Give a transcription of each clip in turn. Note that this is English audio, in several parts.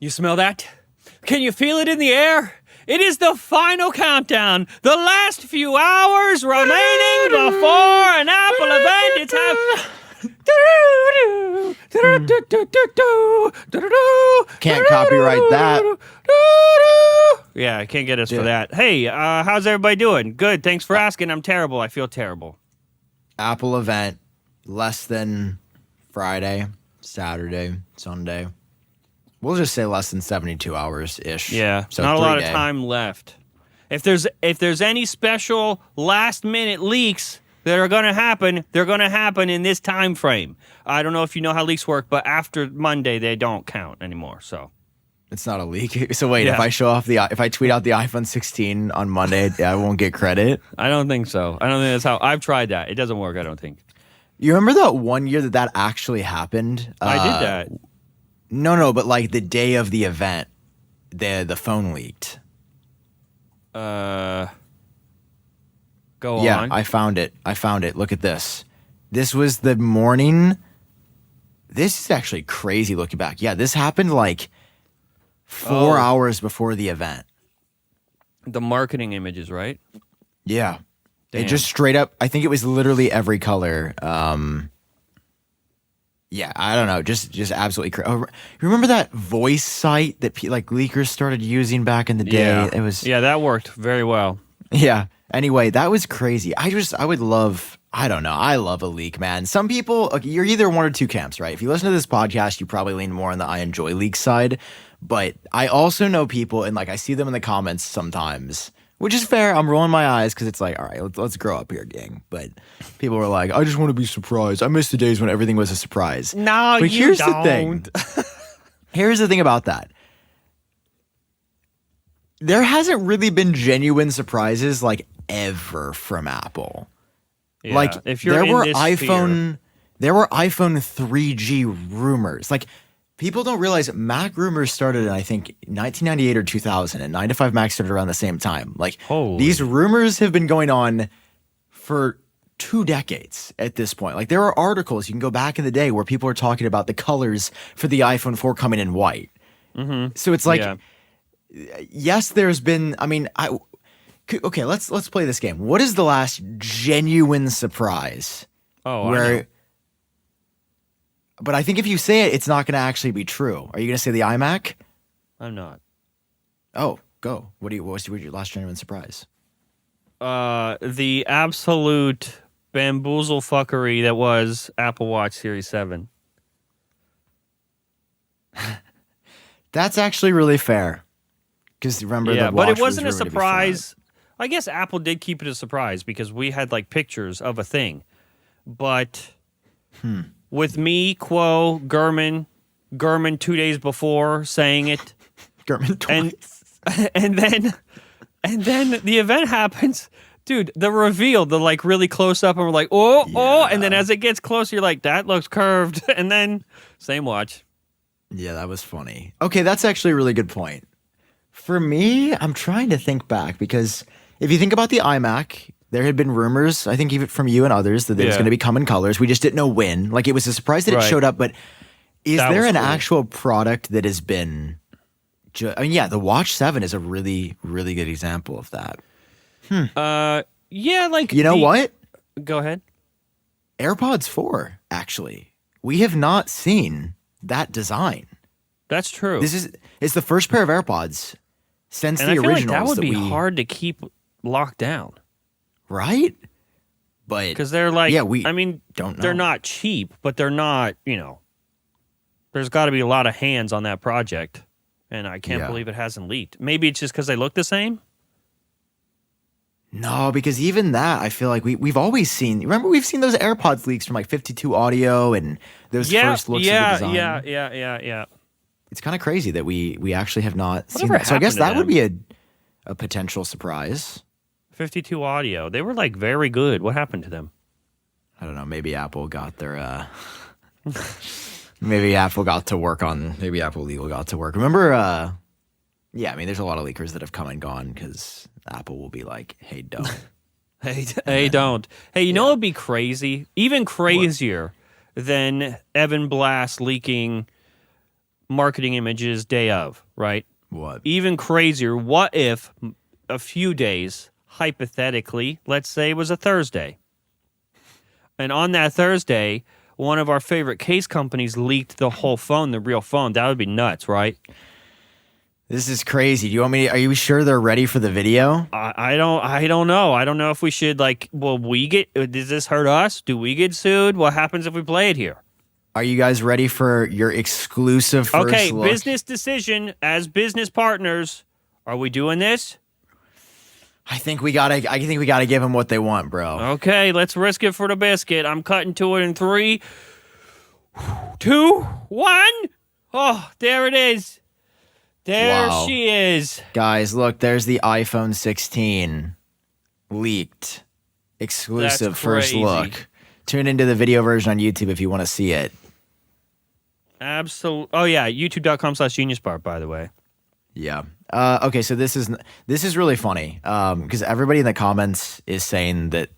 You smell that? Can you feel it in the air? It is the final countdown. The last few hours remaining before an Apple event. It's Can't copyright that. Yeah, I can't get us for that. Hey, how's everybody doing? Good. Thanks for asking. I'm terrible. I feel terrible. Apple event, less than Friday, Saturday, Sunday. We'll just say less than 72 hours-ish. Yeah, so not a lot of 3 day. time left. If there's any special last-minute leaks that are going to happen, they're going to happen in this time frame. I don't know if you know how leaks work, but after Monday, they don't count anymore, so. It's not a leak. So wait, Yeah. if I tweet out the iPhone 16 on Monday, I won't get credit? I don't think so. I don't think that's how. I've tried that. It doesn't work, I don't think. You remember that one year that actually happened? I did that. No, but like the day of the event, the phone leaked. Go Yeah, on. I found it. Look at this. This was the morning. This is actually crazy looking back. Yeah, this happened like 4 hours before the event. The marketing images, right? Yeah. Damn. It just straight up, I think it was literally every color. Yeah, I don't know. Just absolutely crazy. Oh, remember that voice site that leakers started using back in the day? Yeah. It was. Yeah, that worked very well. Yeah. Anyway, that was crazy. I would love, I don't know. I love a leak, man. Some people, okay, you're either one or two camps, right? If you listen to this podcast, you probably lean more on the I enjoy leak side. But I also know people, and I see them in the comments sometimes, which is fair. I'm rolling my eyes because it's like, all right, let's grow up here, gang. But people were like, I just want to be surprised. I miss the days when everything was a surprise. No, but you here's don't. the thing. Here's the thing about that. There hasn't really been genuine surprises ever from Apple. Yeah, if you're in this sphere. There were iPhone 3G rumors. People don't realize Mac rumors started in, I think, 1998 or 2000, and 9 to 5 Mac started around the same time. Holy. These rumors have been going on for 2 decades at this point. There are articles you can go back in the day where people are talking about the colors for the iPhone 4 coming in white. Mm-hmm. So it's yes, there's been. I mean, okay, let's play this game. What is the last genuine surprise? Oh, I know. But I think if you say it, it's not going to actually be true. Are you going to say the iMac? I'm not. Oh, go. What's your last genuine surprise? The absolute bamboozle fuckery that was Apple Watch Series 7. That's actually really fair. Because remember, Yeah, the but watch it wasn't a was rumored to be flat. surprise. I guess Apple did keep it a surprise because we had pictures of a thing. But with me, Quo, Gurman 2 days before saying it, Gurman twice. and then the event happens. Dude, the reveal, the really close up, and we're like, oh, and then as it gets closer, you're like, that looks curved, and then same watch. Yeah, that was funny. Okay, that's actually a really good point. For me, I'm trying to think back because if you think about the iMac, there had been rumors, I think even from you and others, that it was going to be come in colors. We just didn't know when. It was a surprise that it showed up, but is That there was an cool. actual product that has been... the Watch 7 is a really, really good example of that. Yeah, You know what? Go ahead. AirPods 4, actually. We have not seen that design. That's true. It's the first pair of AirPods since and the I feel originals. that would be hard to keep locked down. Right? But Because they're don't know. they're not cheap, but they're not, there's got to be a lot of hands on that project. And I can't believe it hasn't leaked. Maybe it's just because they look the same? No, because even that, I feel like we've always seen. Remember, we've seen those AirPods leaks from 52 Audio and those first looks of the design. Yeah. It's kind of crazy that we actually have not seen Whatever that. So I guess happened to that would be a potential surprise. 52 Audio. They were very good. What happened to them? I don't know. Maybe Apple got their. Maybe Apple got to work on. Maybe Apple Legal got to work. Remember? Yeah, I mean, there's a lot of leakers that have come and gone because Apple will be like, "Hey, don't." Hey, don't. Hey, you know what would be crazy? Even crazier than Evan Blass leaking marketing images day of, right? What? Even crazier, what if a few days, hypothetically, let's say it was a Thursday, and on that Thursday, one of our favorite case companies leaked the whole phone, the real phone. That would be nuts, right? This is crazy. Do you want me? Are you sure they're ready for the video? I don't know. I don't know if we should will we get? Does this hurt us? Do we get sued? What happens if we play it here? Are you guys ready for your exclusive first look? Business decision as business partners. Are we doing this? I think we gotta give them what they want, bro. Okay, let's risk it for the biscuit. I'm cutting to it in 3, 2, 1. Oh, there it is. There she is. Guys, look, there's the iPhone 16 leaked. Exclusive first look. Tune into the video version on YouTube if you want to see it. Absolutely. Oh, yeah, youtube.com/GeniusBar, by the way. Yeah. Okay, so this is really funny because everybody in the comments is saying that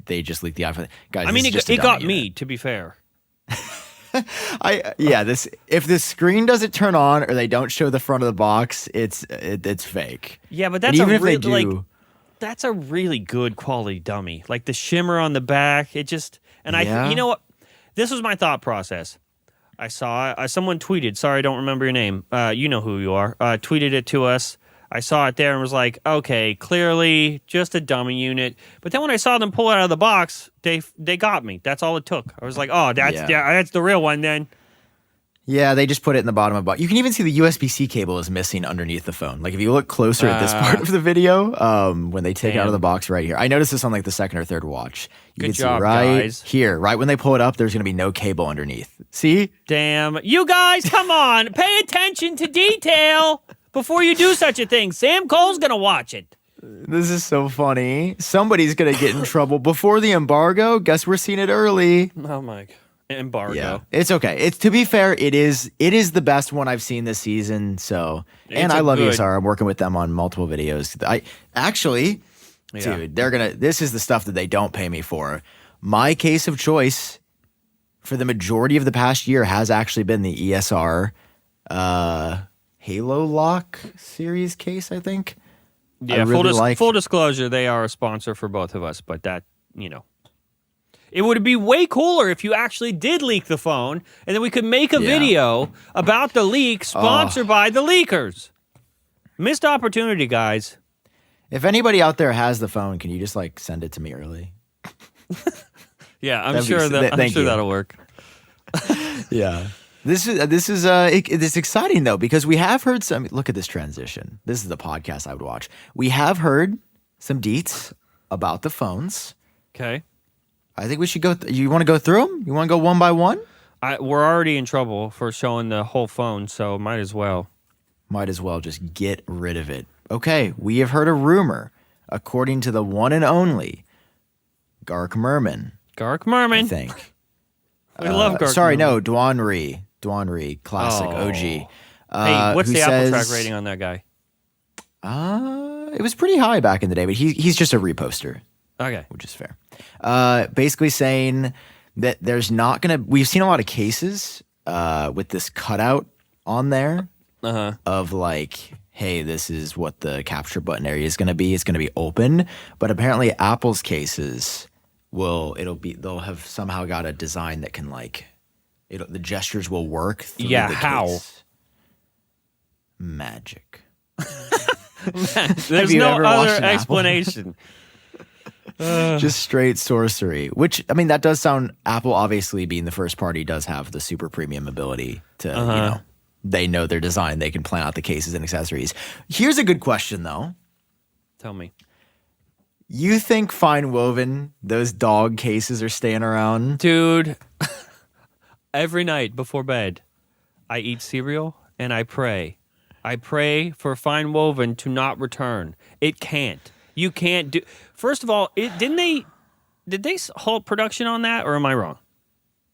they just leaked the iPhone. Guys, I mean, it got me, to be fair. If the screen doesn't turn on or they don't show the front of the box, it's fake. Yeah, but that's that's a really good quality dummy. Like the shimmer on the back, you know what? This was my thought process. I saw someone tweeted. Sorry, I don't remember your name. You know who you are. Tweeted it to us. I saw it there and was like, okay, clearly just a dummy unit. But then when I saw them pull it out of the box, they got me. That's all it took. I was like, oh, that's the real one then. Yeah, they just put it in the bottom of the box. You can even see the USB-C cable is missing underneath the phone. Like if you look closer at this part of the video, when they take it out of the box right here. I noticed this on like the second or third watch. You can see guys. Here, right when they pull it up, there's going to be no cable underneath. See? Damn. You guys, come on. Pay attention to detail before you do such a thing. Sam Kohl's going to watch it. This is so funny. Somebody's going to get in trouble. Before the embargo, guess we're seeing it early. Oh, my God. Embargo. Yeah, it's okay. It's to be fair, it is the best one I've seen this season. So, and I love ESR. I'm working with them on multiple videos. Dude, this is the stuff that they don't pay me for. My case of choice for the majority of the past year has actually been the ESR Halo Lock series case, I think. Yeah, full disclosure, they are a sponsor for both of us, but that, It would be way cooler if you actually did leak the phone, and then we could make a video about the leak sponsored by the leakers. Missed opportunity, guys. If anybody out there has the phone, can you just send it to me early? Yeah, I'm sure that'll work. Yeah. This is exciting though, because we have heard some. Look at this transition. This is the podcast I would watch. We have heard some deets about the phones. Okay. I think we should go. You want to go through them? You want to go one by one? We're already in trouble for showing the whole phone, so might as well. Might as well just get rid of it. Okay, we have heard a rumor, according to the one and only Gark Merman. Gark Merman. I think. We love Gark Sorry, Merman. no, Dwanri, classic OG. Hey, what's the Apple track rating on that guy? It was pretty high back in the day, but he's just a reposter. Okay. Which is fair. Basically saying that there's not going to... We've seen a lot of cases with this cutout on there of hey, this is what the capture button area is going to be. It's going to be open. But apparently Apple's cases they'll have somehow got a design that can the gestures will work through the how? case. Magic. There's no other explanation. Just straight sorcery, which, I mean, that does sound... Apple, obviously, being the first party, does have the super premium ability to, they know their design. They can plan out the cases and accessories. Here's a good question, though. Tell me. You think fine woven, those dog cases are staying around? Dude, every night before bed, I eat cereal and I pray. I pray for fine woven to not return. It can't. You can't do... First of all, did they halt production on that, or am I wrong?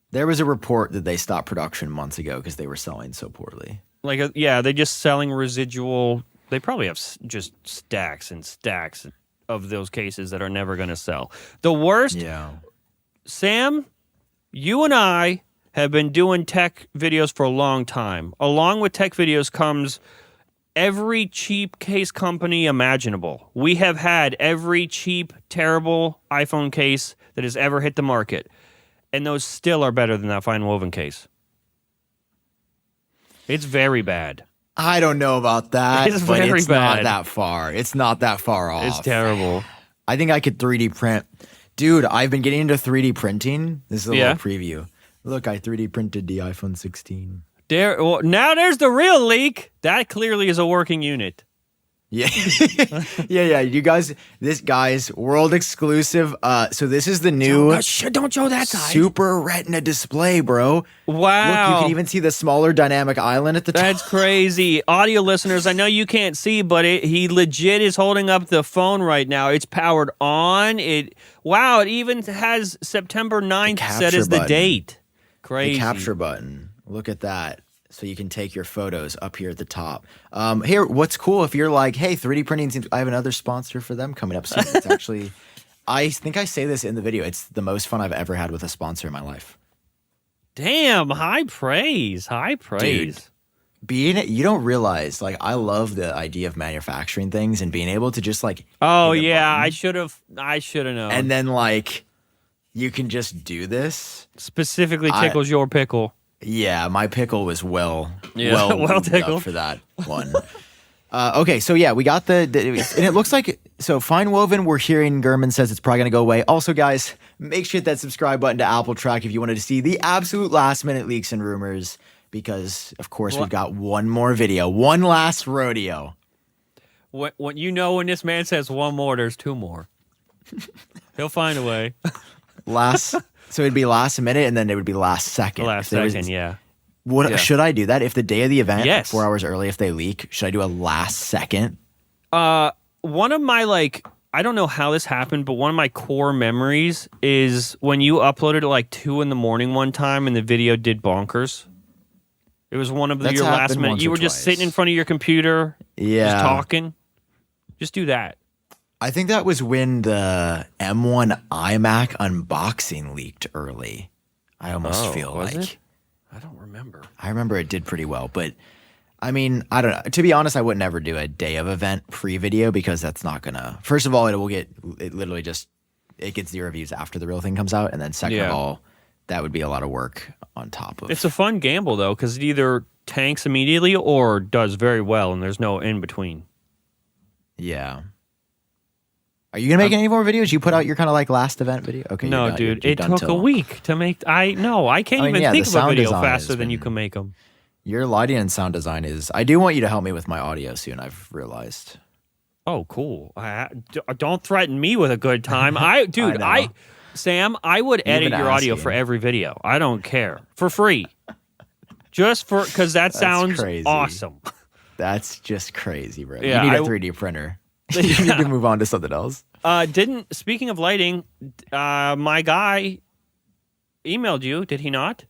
There was a report that they stopped production months ago because they were selling so poorly. They're just selling residual... They probably have just stacks and stacks of those cases that are never going to sell. The worst... Yeah. Sam, you and I have been doing tech videos for a long time. Along with tech videos comes every cheap case company imaginable. We have had every cheap, terrible iPhone case that has ever hit the market. And those still are better than that fine woven case. It's very bad. I don't know about that, It's but very it's bad. not that far. It's not that far off. It's terrible. I think I could 3D print. Dude, I've been getting into 3D printing. This is a Yeah. little preview. Look, I 3D printed the iPhone 16. Well, now there's the real leak. That clearly is a working unit. Yeah. yeah. You guys, this guy's world exclusive. So this is the new Don't show that side. Super Retina display, bro. Wow. Look, you can even see the smaller dynamic island at the top. That's crazy. Audio listeners, I know you can't see, but he legit is holding up the phone right now. It's powered on. Wow, it even has September 9th set as the button. date. Crazy. The capture button. Look at that. So you can take your photos up here at the top. Here, what's cool if you're like, hey, 3D printing seems. I have another sponsor for them coming up soon. It's actually, I think I say this in the video. It's the most fun I've ever had with a sponsor in my life. Damn, high praise. High praise. Dude, you don't realize, like, I love the idea of manufacturing things and being able to just like. Oh hit a yeah, button, I should have known. and then like, you can just do this. Specifically tickles your pickle. Yeah, my pickle was well well tickled up for that one. Okay, so yeah, we got and it looks like, so fine woven, we're hearing Gurman says it's probably going to go away. Also, guys, make sure to hit that subscribe button to Apple Track if you wanted to see the absolute last minute leaks and rumors, because of course we've got one more video, one last rodeo. When you know when this man says one more, there's two more. He'll find a way. So it'd be last minute, and then it would be last second. Last second, yeah. Should I do that if the day of the event, Yes. 4 hours early, if they leak? Should I do a last second? One of my I don't know how this happened, but one of my core memories is when you uploaded at 2 a.m. one time and the video did bonkers. It was one of That's your last happened minute. once You or were just twice. sitting in front of your computer, Yeah. just talking. Just do that. I think that was when the M1 iMac unboxing leaked early. I almost feel was like. it? I don't remember. I remember it did pretty well, but I mean, I don't know. To be honest, I would never do a day of event pre-video because that's not gonna. First of all, it literally just gets 0 views after the real thing comes out, and then second of all, that would be a lot of work on top of. It's a fun gamble though, because it either tanks immediately or does very well, and there's no in between. Yeah. Are you gonna make any more videos? You put out your kind of last event video? Okay. No, dude, it took a week to make. I can't even think of a video faster than you can make them. Your lighting and sound design is. I do want you to help me with my audio soon. I've realized. Oh, cool! Don't threaten me with a good time. Sam, I would edit your audio for every video. I don't care, for free, just because that sounds crazy. awesome. That's just crazy, bro. Yeah, you need a 3D printer. You need to move on to something else. Speaking of lighting, my guy emailed you, did he not?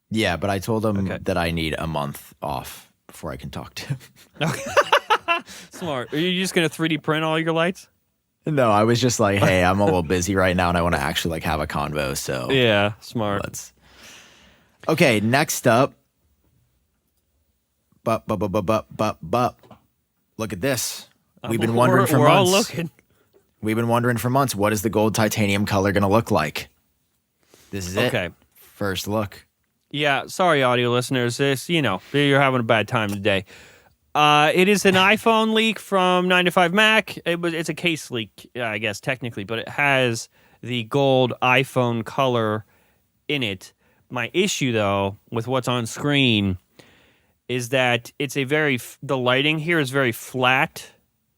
Yeah, but I told him that I need a month off before I can talk to him. Smart. Are you just gonna 3D print all your lights? No, I was just like, hey, I'm a little busy right now, and I want to actually have a convo. So yeah, smart. Okay, next up. But look at this. We've been wondering for months. We're all looking. We've been wondering for months, what is the gold titanium color going to look like? This is it. Okay. First look. Yeah, sorry, audio listeners. You're having a bad time today. It is an iPhone leak from 9 to 5 Mac. It's a case leak, I guess, technically, but it has the gold iPhone color in it. My issue, though, with what's on screen is that it's the lighting here is very flat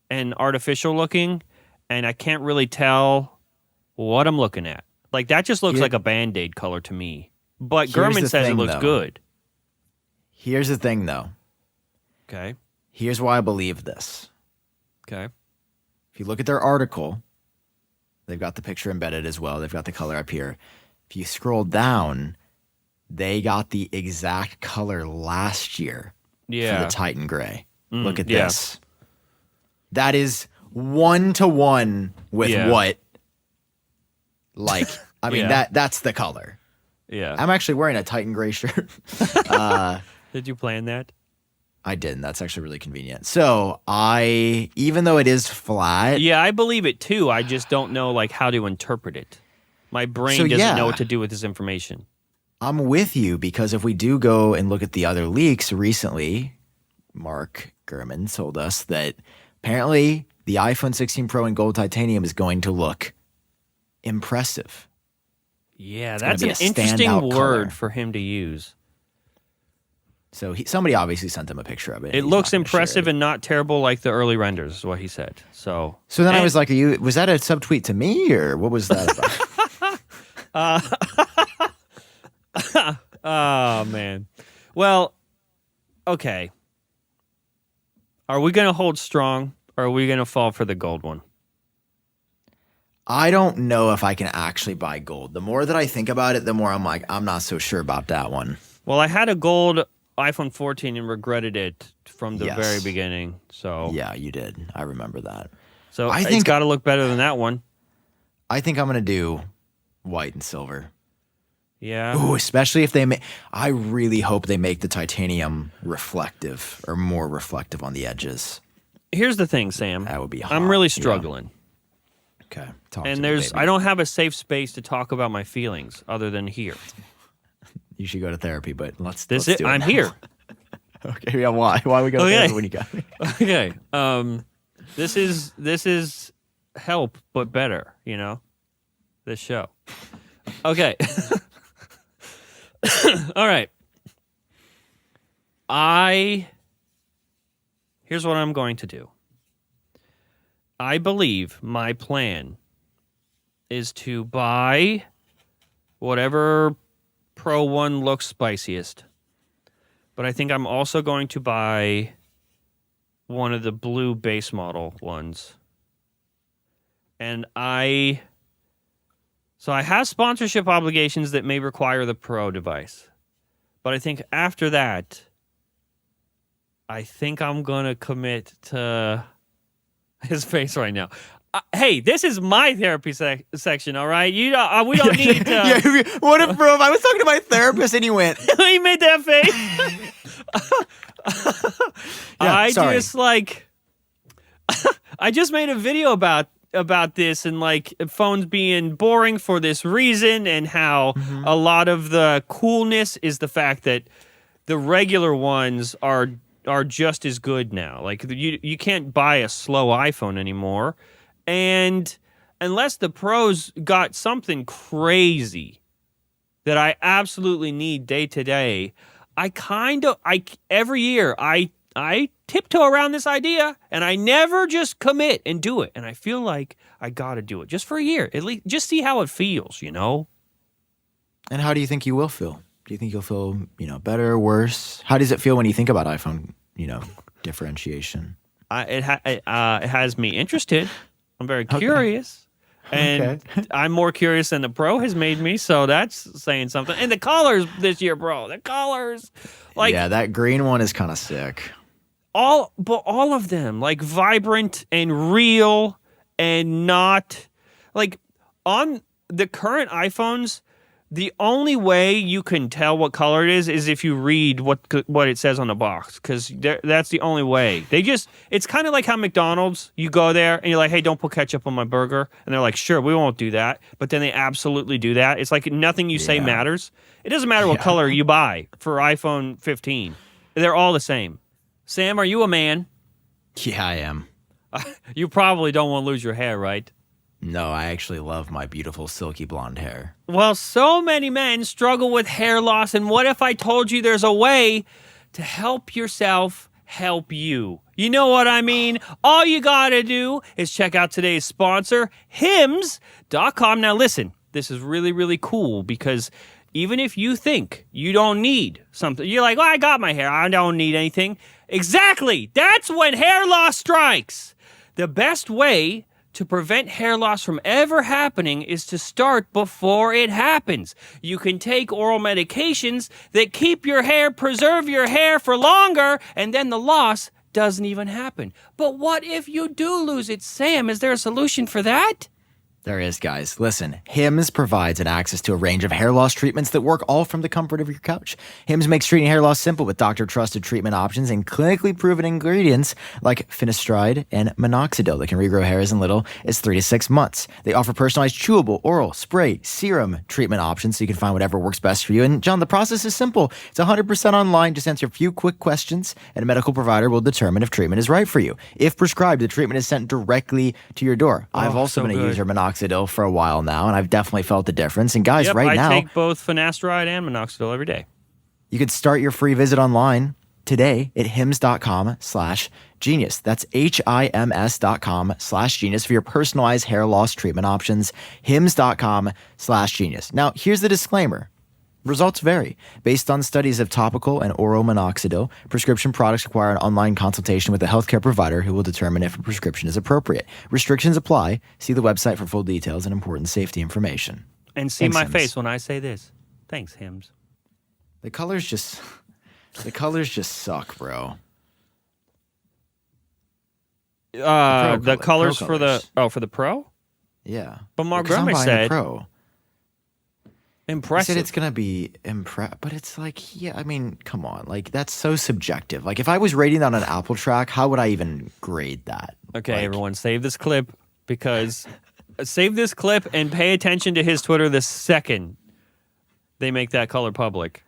and artificial looking, and I can't really tell what I'm looking at. That just looks like a Band-Aid color to me. But Gurman says it looks good. Here's the thing, though. Okay. Here's why I believe this. Okay. If you look at their article, they've got the picture embedded as well. They've got the color up here. If you scroll down, they got the exact color last year for the Titan Gray. Look at this. That is 1-to-1 with what? That's the color. Yeah. I'm actually wearing a Titan gray shirt. Did you plan that? I didn't. That's actually really convenient. So even though it is flat. Yeah, I believe it too. I just don't know like how to interpret it. My brain doesn't know what to do with this information. I'm with you because if we do go and look at the other leaks recently, Mark Gurman told us that apparently the iPhone 16 Pro in gold titanium is going to look impressive. Yeah, It's that's gonna an be a interesting standout word color. for him to use. So somebody obviously sent him a picture of it. It looks impressive and not terrible like the early renders, is what he said. So then I was like, was that a subtweet to me or what was that about? Oh, man. Well, okay. Are we going to hold strong or are we going to fall for the gold one? I don't know if I can actually buy gold. The more that I think about it, the more I'm like, I'm not so sure about that one. Well, I had a gold iPhone 14 and regretted it from the very beginning. So yeah, you did. I remember that. So I think it's got to look better than that one. I think I'm going to do white and silver. Yeah. Ooh, especially if they make. I really hope they make the titanium reflective or more reflective on the edges. Here's the thing, Sam. That would be hot. I'm really struggling. Okay. And I don't have a safe space to talk about my feelings other than here. You should go to therapy, but let's do it. I'm here. Okay. Yeah. Why? Why we go to therapy when you got me? Okay. This is help, but better. You know, this show. Okay. All right. Here's what I'm going to do. I believe my plan is to buy whatever Pro 1 looks spiciest. But I think I'm also going to buy one of the blue base model ones. And I have sponsorship obligations that may require the Pro device. But I think after that, I think I'm going to commit to his face right now. Hey, this is my therapy section, all right? We don't need to... What if, bro, if I was talking to my therapist and he went... He made that face. I just made a video about this and like phones being boring for this reason and how a lot of the coolness is the fact that the regular ones are just as good now. Like you can't buy a slow iPhone anymore. And unless the Pros got something crazy that I absolutely need day to day, every year I tiptoe around this idea and I never just commit and do it. And I feel like I got to do it just for a year, at least just see how it feels, you know? And how do you think you will feel? Do you think you'll feel, better or worse? How does it feel when you think about iPhone, differentiation? It has me interested. I'm very curious. And I'm more curious than the Pro has made me, so that's saying something. And the colors this year, bro. The colors. Yeah, that green one is kind of sick. All of them, like vibrant and real and not like on the current iPhones, the only way you can tell what color it is if you read what it says on the box, because that's the only way. It's kind of like how McDonald's, you go there and you're like, hey, don't put ketchup on my burger. And they're like, sure, we won't do that. But then they absolutely do that. It's like nothing you say matters. It doesn't matter what color you buy for iPhone 15. They're all the same. Sam, are you a man? Yeah, I am. You probably don't want to lose your hair, right? No, I actually love my beautiful silky blonde hair. Well, so many men struggle with hair loss, and what if I told you there's a way to help yourself help you? You know what I mean? All you gotta do is check out today's sponsor, Hims.com. Now listen, this is really, really cool because even if you think you don't need something, you're like, well, I got my hair, I don't need anything. Exactly! That's when hair loss strikes! The best way to prevent hair loss from ever happening is to start before it happens. You can take oral medications that keep your hair, preserve your hair for longer, and then the loss doesn't even happen. But what if you do lose it? Sam, is there a solution for that? There is, guys. Listen, Hims provides an access to a range of hair loss treatments that work all from the comfort of your couch. Hims makes treating hair loss simple with doctor-trusted treatment options and clinically proven ingredients like finasteride and minoxidil that can regrow hair as little as 3 to 6 months. They offer personalized chewable, oral, spray, serum treatment options so you can find whatever works best for you. And John, the process is simple. It's 100% online. Just answer a few quick questions and a medical provider will determine if treatment is right for you. If prescribed, the treatment is sent directly to your door. I've also been a user of minoxidil for a while now, and I've definitely felt the difference. And guys, right now, I take both finasteride and minoxidil every day. You can start your free visit online today at hims.com/genius. That's HIMS.com/genius for your personalized hair loss treatment options. hims.com/genius. Now, here's the disclaimer. Results vary. Based on studies of topical and oral minoxidil, prescription products require an online consultation with a healthcare provider who will determine if a prescription is appropriate. Restrictions apply. See the website for full details and important safety information. And see my face when I say this. Thanks, Hims. The colors just suck, bro. The colors for the Pro? Yeah. But Mark Gurman said Pro. Impressive. He said it's gonna be but it's like, yeah, I mean, come on, like that's so subjective. Like if I was rating that on an Apple track, how would I even grade that? Okay, like, everyone, save this clip because save this clip and pay attention to his Twitter the second they make that color public.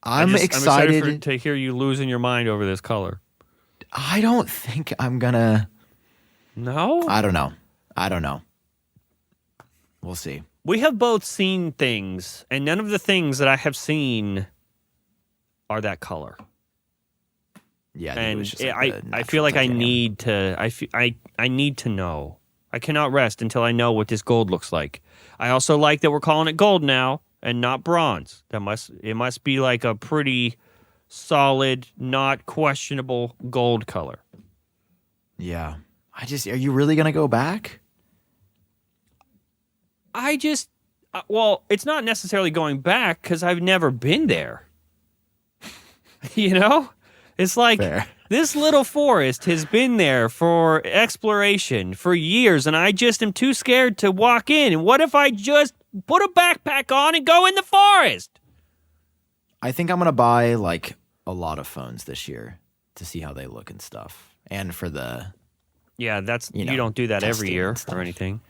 I'm excited to hear you losing your mind over this color. I don't think I'm gonna. No? I don't know. We'll see. We have both seen things, and none of the things that I have seen are that color. Yeah, and I feel like I need to. I need to know. I cannot rest until I know what this gold looks like. I also like that we're calling it gold now and not bronze. It must be like a pretty solid, not questionable gold color. Yeah. Are you really gonna go back? Well, it's not necessarily going back because I've never been there. You know? It's like Fair. This little forest has been there for exploration for years, and I just am too scared to walk in. And what if I just put a backpack on and go in the forest? I think I'm going to buy like a lot of phones this year to see how they look and stuff. And for the... Yeah, you don't do that every year or anything.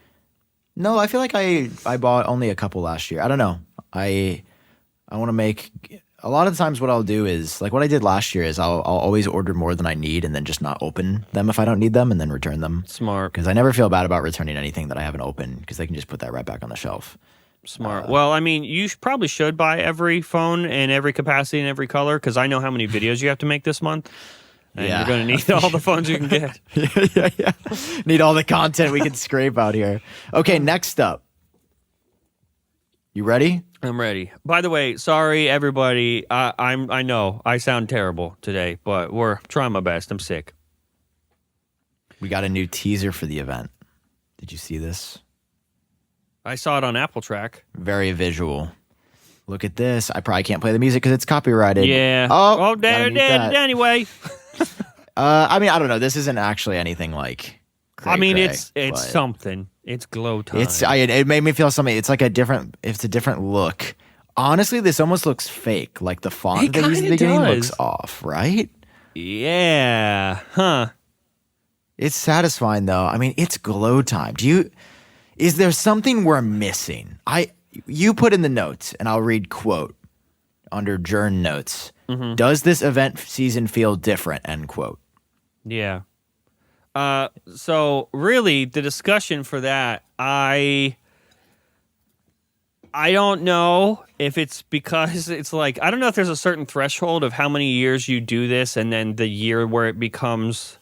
No, I feel like I bought only a couple last year. I don't know. I want to make a lot of the times what I'll do is like what I did last year is I'll always order more than I need and then just not open them if I don't need them and then return them. Smart. Because I never feel bad about returning anything that I haven't opened because I can just put that right back on the shelf. Smart. Well, I mean, you probably should buy every phone in every capacity and every color because I know how many videos you have to make this month. And you're going to need all the phones you can get. Yeah. Need all the content we can scrape out here. Okay, next up. You ready? I'm ready. By the way, sorry everybody. I know I sound terrible today, but we're trying my best. I'm sick. We got a new teaser for the event. Did you see this? I saw it on Apple Track. Very visual. Look at this. I probably can't play the music because it's copyrighted. Yeah. Oh, there it did anyway. I mean, I don't know. This isn't actually anything like. I mean, it's something. It's glow time. It made me feel something. It's like a different look. Honestly, this almost looks fake. Like the font they used in the beginning looks off, right? Yeah. Huh. It's satisfying though. I mean, it's glow time. Is there something we're missing? You put in the notes, and I'll read quote under Journ notes. Mm-hmm. Does this event season feel different? End quote. Yeah. So really, the discussion for that, I don't know if it's because it's like I don't know if there's a certain threshold of how many years you do this, and then the year where it becomes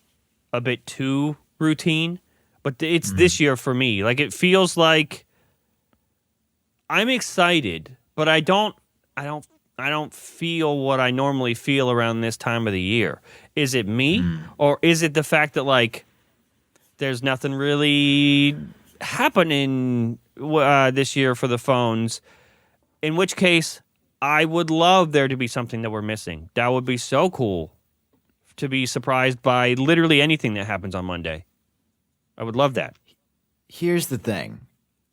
a bit too routine. But it's this year for me. Like it feels like I'm excited, but I don't feel what I normally feel around this time of the year. Is it me? Or is it the fact that, like, there's nothing really happening this year for the phones? In which case, I would love there to be something that we're missing. That would be so cool to be surprised by literally anything that happens on Monday. I would love that. Here's the thing.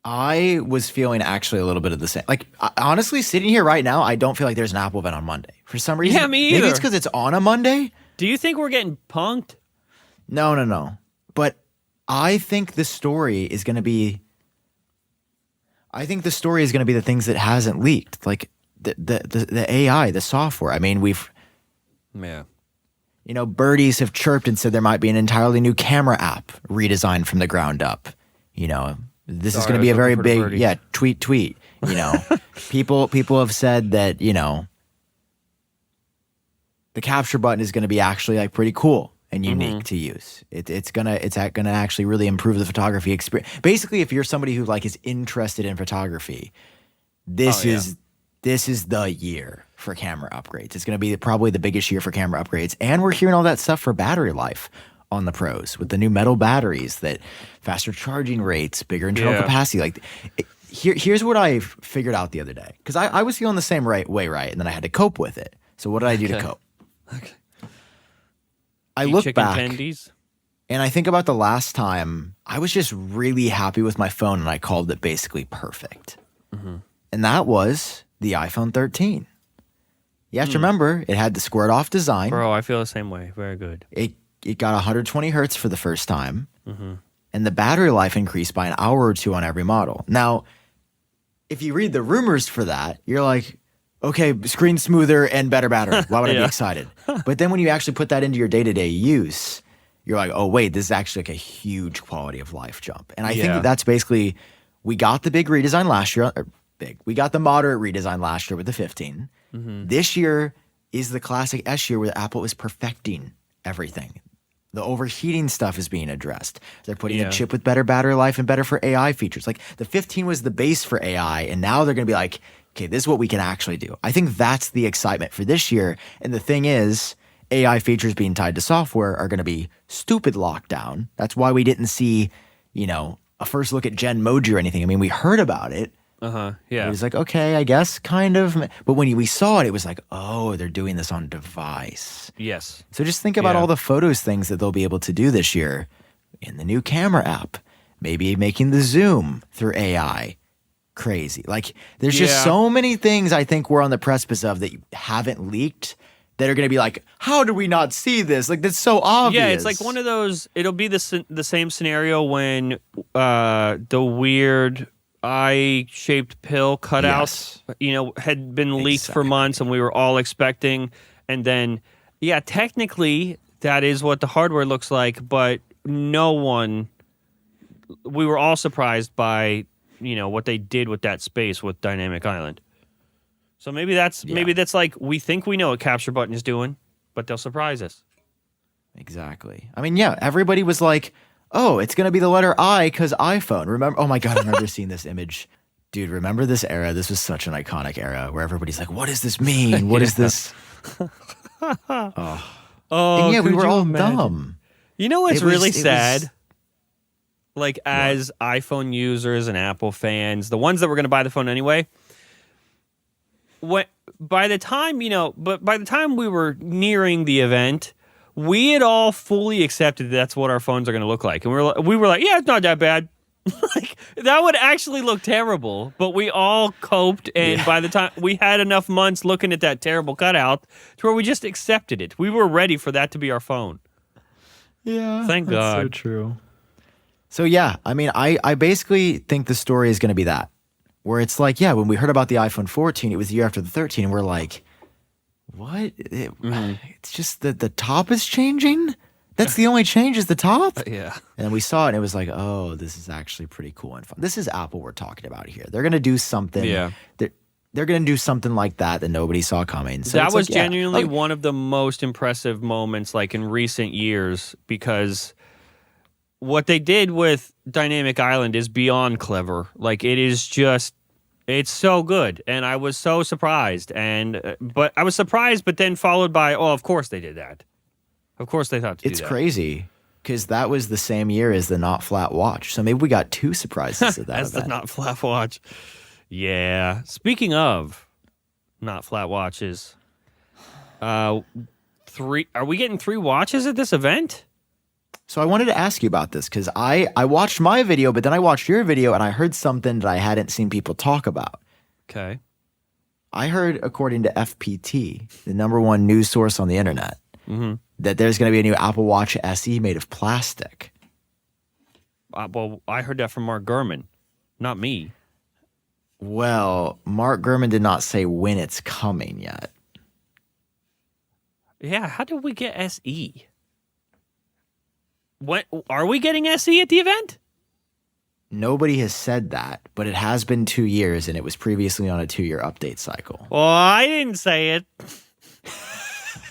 I was feeling actually a little bit of the same. Like, honestly, sitting here right now, I don't feel like there's an Apple event on Monday. For some reason. Yeah, me Maybe either. it's because it's on a Monday. Do you think we're getting punked? No. But I think the story is going to be. I think the story is going to be the things that hasn't leaked, like the AI, the software. I mean, Yeah. birdies have chirped and said there might be an entirely new camera app redesigned from the ground up. This is Sorry, going to be I a was very looking for big, birdies. tweet. People have said that the capture button is going to be actually like pretty cool and unique to use. It's gonna actually really improve the photography experience. Basically, if you're somebody who like is interested in photography, this is the year for camera upgrades. It's going to be probably the biggest year for camera upgrades, and we're hearing all that stuff for battery life on the Pros with the new metal batteries, that faster charging rates, bigger internal capacity. Like, here's what I figured out the other day, because I was feeling the same way, and then I had to cope with it. So what did I do to cope? Okay. I look chicken back tendies? and I think about the last time I was just really happy with my phone and I called it basically perfect. And that was the iPhone 13. You have to remember, it had the squared off design. Bro, I feel the same way. Very good. It got 120 hertz for the first time. And the battery life increased by an hour or two on every model. Now, if you read the rumors for that, you're like, okay, screen smoother and better battery. Why would I be excited? But then when you actually put that into your day-to-day use, you're like, oh, wait, this is actually like a huge quality of life jump. And I think that's basically, we got the big redesign last year. We got the moderate redesign last year with the 15. This year is the classic S year where Apple is perfecting everything. The overheating stuff is being addressed. They're putting a chip with better battery life and better for AI features. Like the 15 was the base for AI, and now they're going to be like, okay, this is what we can actually do. I think that's the excitement for this year. And the thing is, AI features being tied to software are going to be stupid locked down. That's why we didn't see, a first look at Genmoji or anything. I mean, we heard about it. Yeah. It was like, okay, I guess kind of. But when we saw it, it was like, oh, they're doing this on device. Yes. So just think about all the photos things that they'll be able to do this year in the new camera app. Maybe making the zoom through AI. Crazy. Like, there's just so many things I think we're on the precipice of that haven't leaked that are going to be like, how do we not see this? Like, that's so obvious. Yeah, it's like one of those, it'll be the same scenario when the weird eye-shaped pill cutouts, had been leaked for months and we were all expecting. And then, technically that is what the hardware looks like, but we were all surprised by, what they did with that space with Dynamic Island. So maybe that's like, we think we know what capture button is doing, but they'll surprise us. Exactly. I mean, everybody was like, oh, it's going to be the letter I because iPhone. Remember? Oh my God, I remember seeing this image. Dude, remember this era? This was such an iconic era where everybody's like, what does this mean? What is this? And we were all dumb. You know what's really sad? Like, as iPhone users and Apple fans, the ones that were going to buy the phone anyway, by the time we were nearing the event, we had all fully accepted that's what our phones are going to look like. And we were like, yeah, it's not that bad. Like, that would actually look terrible, but we all coped, and by the time we had enough months looking at that terrible cutout to where we just accepted it. We were ready for that to be our phone. Yeah. Thank God. So true. So I mean, I basically think the story is going to be that, where it's like, when we heard about the iPhone 14, it was the year after the 13, and we're like, what? It's just that the top is changing? That's the only change, is the top? Yeah. And we saw it, and it was like, oh, this is actually pretty cool and fun. This is Apple we're talking about here. They're going to do something. Yeah. They're going to do something like that nobody saw coming. So that was genuinely one of the most impressive moments, like, in recent years, because what they did with Dynamic Island is beyond clever. Like, it's so good, and I was so surprised. But I was surprised, but then followed by, oh, of course they did that. Of course they thought to do that. It's crazy, because that was the same year as the Not Flat Watch. So maybe we got two surprises at that As event. the Not Flat Watch. Yeah. Speaking of Not Flat Watches, are we getting 3 watches at this event? So I wanted to ask you about this because I watched my video, but then I watched your video and I heard something that I hadn't seen people talk about. Okay. I heard, according to FPT, the number one news source on the internet, that there's going to be a new Apple Watch SE made of plastic. Well, I heard that from Mark Gurman, not me. Well, Mark Gurman did not say when it's coming yet. Yeah, how did we get SE? What are we getting SE at the event? Nobody has said that, but it has been 2 years, and it was previously on a 2-year update cycle. Well, I didn't say it.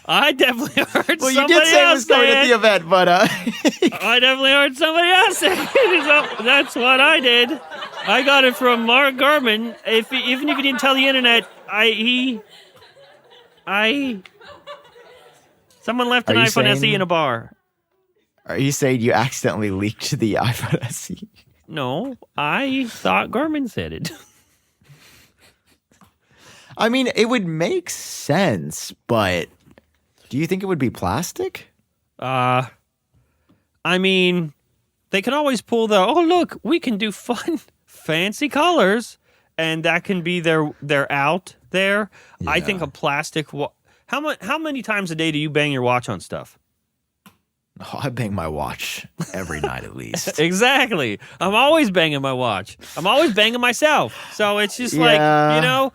I definitely heard Well, somebody you did say it else was coming say at it. the event, but I definitely heard somebody else say it. So that's what I did. I got it from Mark Gurman. Even if you didn't tell the internet, someone left an Are you iPhone SE saying- in a bar. are you saying you accidentally leaked the iPhone SE? No, I thought Gurman said it. I mean, it would make sense, but do you think it would be plastic? I mean, they can always pull the, oh, look, we can do fun, fancy colors, and that can be their out there. Yeah. I think a plastic, how many times a day do you bang your watch on stuff? Oh, I bang my watch every night at least. Exactly. I'm always banging my watch. I'm always banging myself. So it's just like, you know,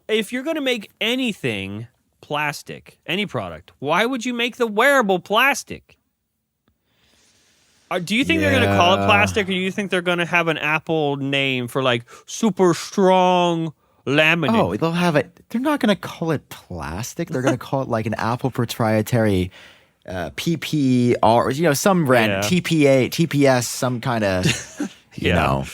if you're going to make anything plastic, any product, why would you make the wearable plastic? Do you think they're going to call it plastic, or do you think they're going to have an Apple name for like super strong laminate? Oh, they'll have it. They're not going to call it plastic. They're going to call it like an Apple proprietary PPR, you know, some brand, TPA, TPS, some kind of, you know,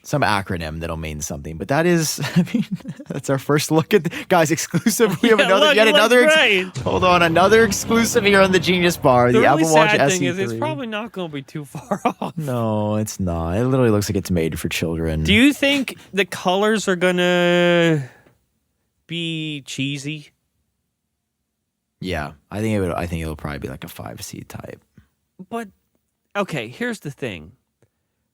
some acronym that'll mean something. But that is, I mean, that's our first look at guys, exclusive. We have hold on, another exclusive here on the Genius Bar, the Apple Watch SE3. Thing is, it's probably not going to be too far off. No, it's not. It literally looks like it's made for children. Do you think the colors are going to be cheesy? Yeah, I think it'll probably be like a 5C type. But okay, here's the thing.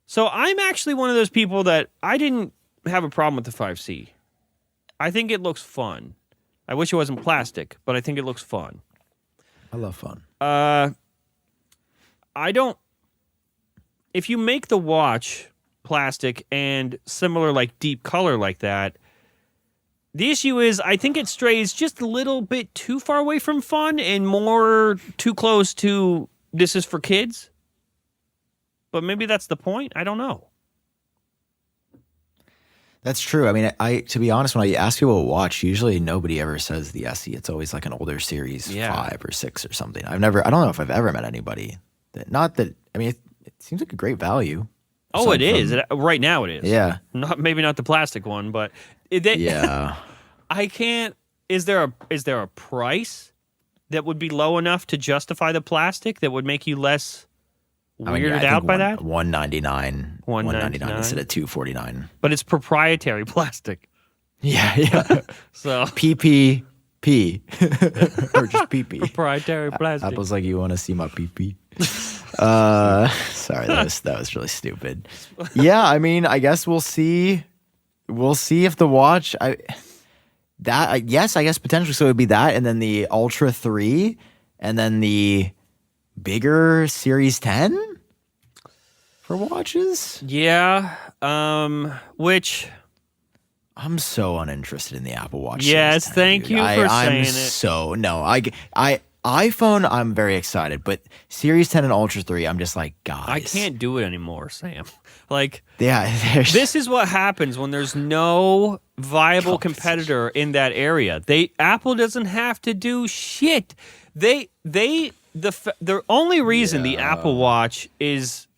So I'm actually one of those people that I didn't have a problem with the 5C. I think it looks fun. I wish it wasn't plastic, but I think it looks fun. I love fun. I don't. If you make the watch plastic and similar, like deep color like that, the issue is I think it strays just a little bit too far away from fun and more too close to this is for kids. But maybe that's the point. I don't know. That's true. I mean, to be honest, when I ask people to watch, usually nobody ever says the SE. It's always like an older series, 5 or 6 or something. I don't know if I've ever met anybody that, I mean, it seems like a great value. Oh, it is. Right now it is. Yeah. Maybe not the plastic one, but yeah. I can't. Is there a price that would be low enough to justify the plastic that would make you less weirded out by that? $199 instead of $249. But it's proprietary plastic. Yeah. So PPP or just PP. Proprietary plastic. Apple's like, you want to see my PP? Sorry, that was really stupid. Yeah, I mean, I guess we'll see. We'll see if the watch. I guess potentially. So it would be that, and then the Ultra 3, and then the bigger Series 10 for watches. Yeah. Which I'm so uninterested in the Apple Watch. Yes, Series 10, thank dude. you for saying it. So no, I iPhone, I'm very excited, but Series 10 and Ultra 3, I'm just like, guys. I can't do it anymore, Sam. Like, this is what happens when there's no viable competitor in that area. Apple doesn't have to do shit. The only reason the Apple Watch is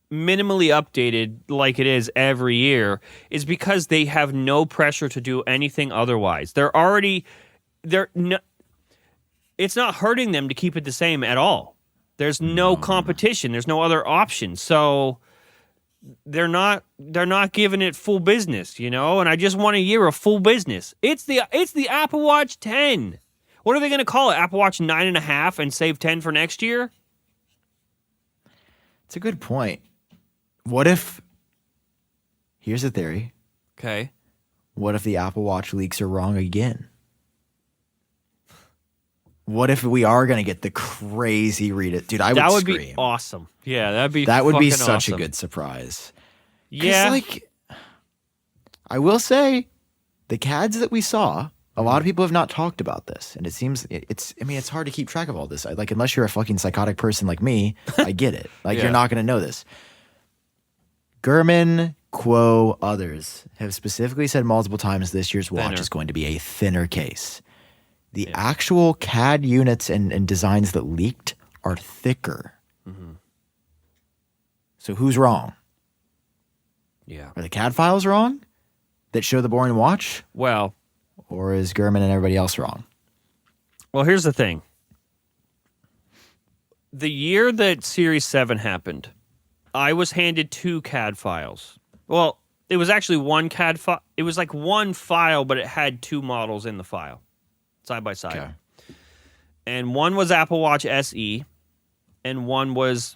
minimally updated like it is every year is because they have no pressure to do anything otherwise. It's not hurting them to keep it the same at all. There's no competition. There's no other option. So they're not giving it full business, you know? And I just want a year of full business. It's the Apple Watch 10. What are they going to call it? Apple Watch 9.5 and save 10 for next year? It's a good point. What if, here's a theory. Okay. What if the Apple Watch leaks are wrong again? What if we are going to get the crazy read it? Dude, That would scream. be awesome. Yeah, that'd be That would be fucking such awesome. a good surprise. Yeah. Like, I will say, the CADs that we saw, a lot of people have not talked about this. And it seems, it's hard to keep track of all this. Like, unless you're a fucking psychotic person like me, I get it. Like, Yeah. you're not going to know this. Gurman, Quo, others have specifically said multiple times this year's watch Thinner. is going to be a thinner case. The actual CAD units and designs that leaked are thicker. So who's wrong? Yeah. Are the CAD files wrong that show the boring watch? Well, Or is Gurman and everybody else wrong? here's the thing. The year that Series 7 happened, I was handed 2 CAD files. Well, it was actually one CAD file. It was like one file, but it had 2 models in the file, side by side. Okay. And one was Apple Watch SE, and one was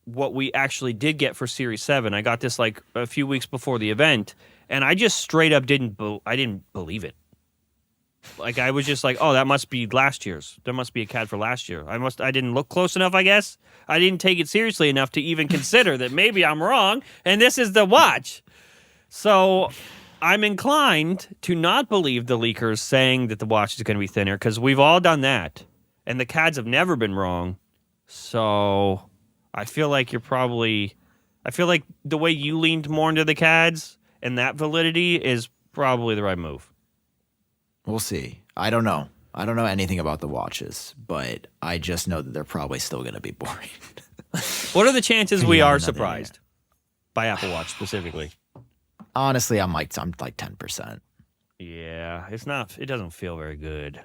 what we actually did get for Series 7. I got this like a few weeks before the event, and I just straight up didn't believe it. Like, I was just like, oh, that must be last year's. There must be a CAD for last year. I didn't look close enough, I guess. I didn't take it seriously enough to even consider that maybe I'm wrong, and this is the watch. So I'm inclined to not believe the leakers saying that the watch is going to be thinner, because we've all done that, and the CADs have never been wrong. So I feel like the way you leaned more into the CADs and that validity is probably the right move. We'll see. I don't know. I don't know anything about the watches, but I just know that they're probably still going to be boring. What are the chances we Yeah, are another surprised by Apple Watch specifically? Honestly, I'm like 10%. Yeah, it's not. It doesn't feel very good.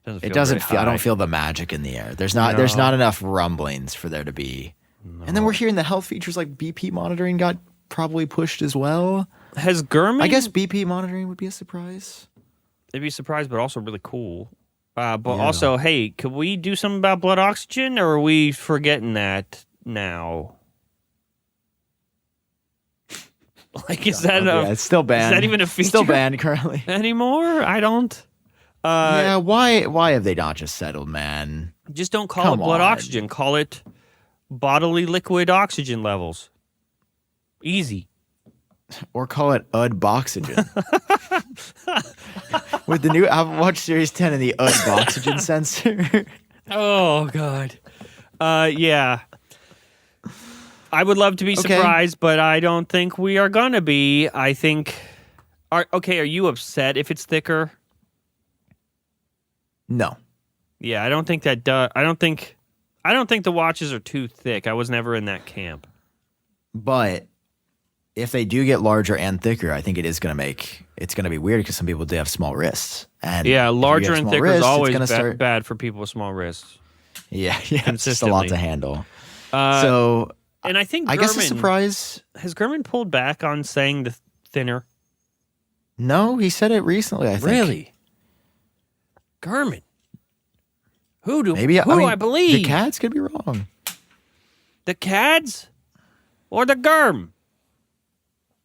It doesn't very feel. I don't high. feel the magic in the air. There's not enough rumblings for there to be. No. And then we're hearing the health features like BP monitoring got probably pushed as well. Has Gurman? I guess BP monitoring would be a surprise. It'd be surprised, but also really cool. But also, hey, could we do something about blood oxygen, or are we forgetting that now? Like, is that it's still banned. Is that even a feature? Still banned currently Anymore? I don't. Yeah, why have they not just settled, man? Just don't call it blood oxygen. Call it bodily liquid oxygen levels. Easy. Or call it UDBoxygen. With the new Apple Watch Series 10 and the UDBoxygen sensor. Oh, God. Yeah. I would love to be surprised, but I don't think we are going to be. I think... Are you upset if it's thicker? No. Yeah, I don't think that does... I don't think the watches are too thick. I was never in that camp. But if they do get larger and thicker, I think it's going to be weird because some people do have small wrists. And yeah, larger and thicker is always bad for people with small wrists. Yeah, it's just a lot to handle. And I think Gurman, I guess a surprise. Has Gurman pulled back on saying the thinner? No, he said it recently, I think. Really? Gurman. Who do I believe? The CADs could be wrong. The CADs or the GURM?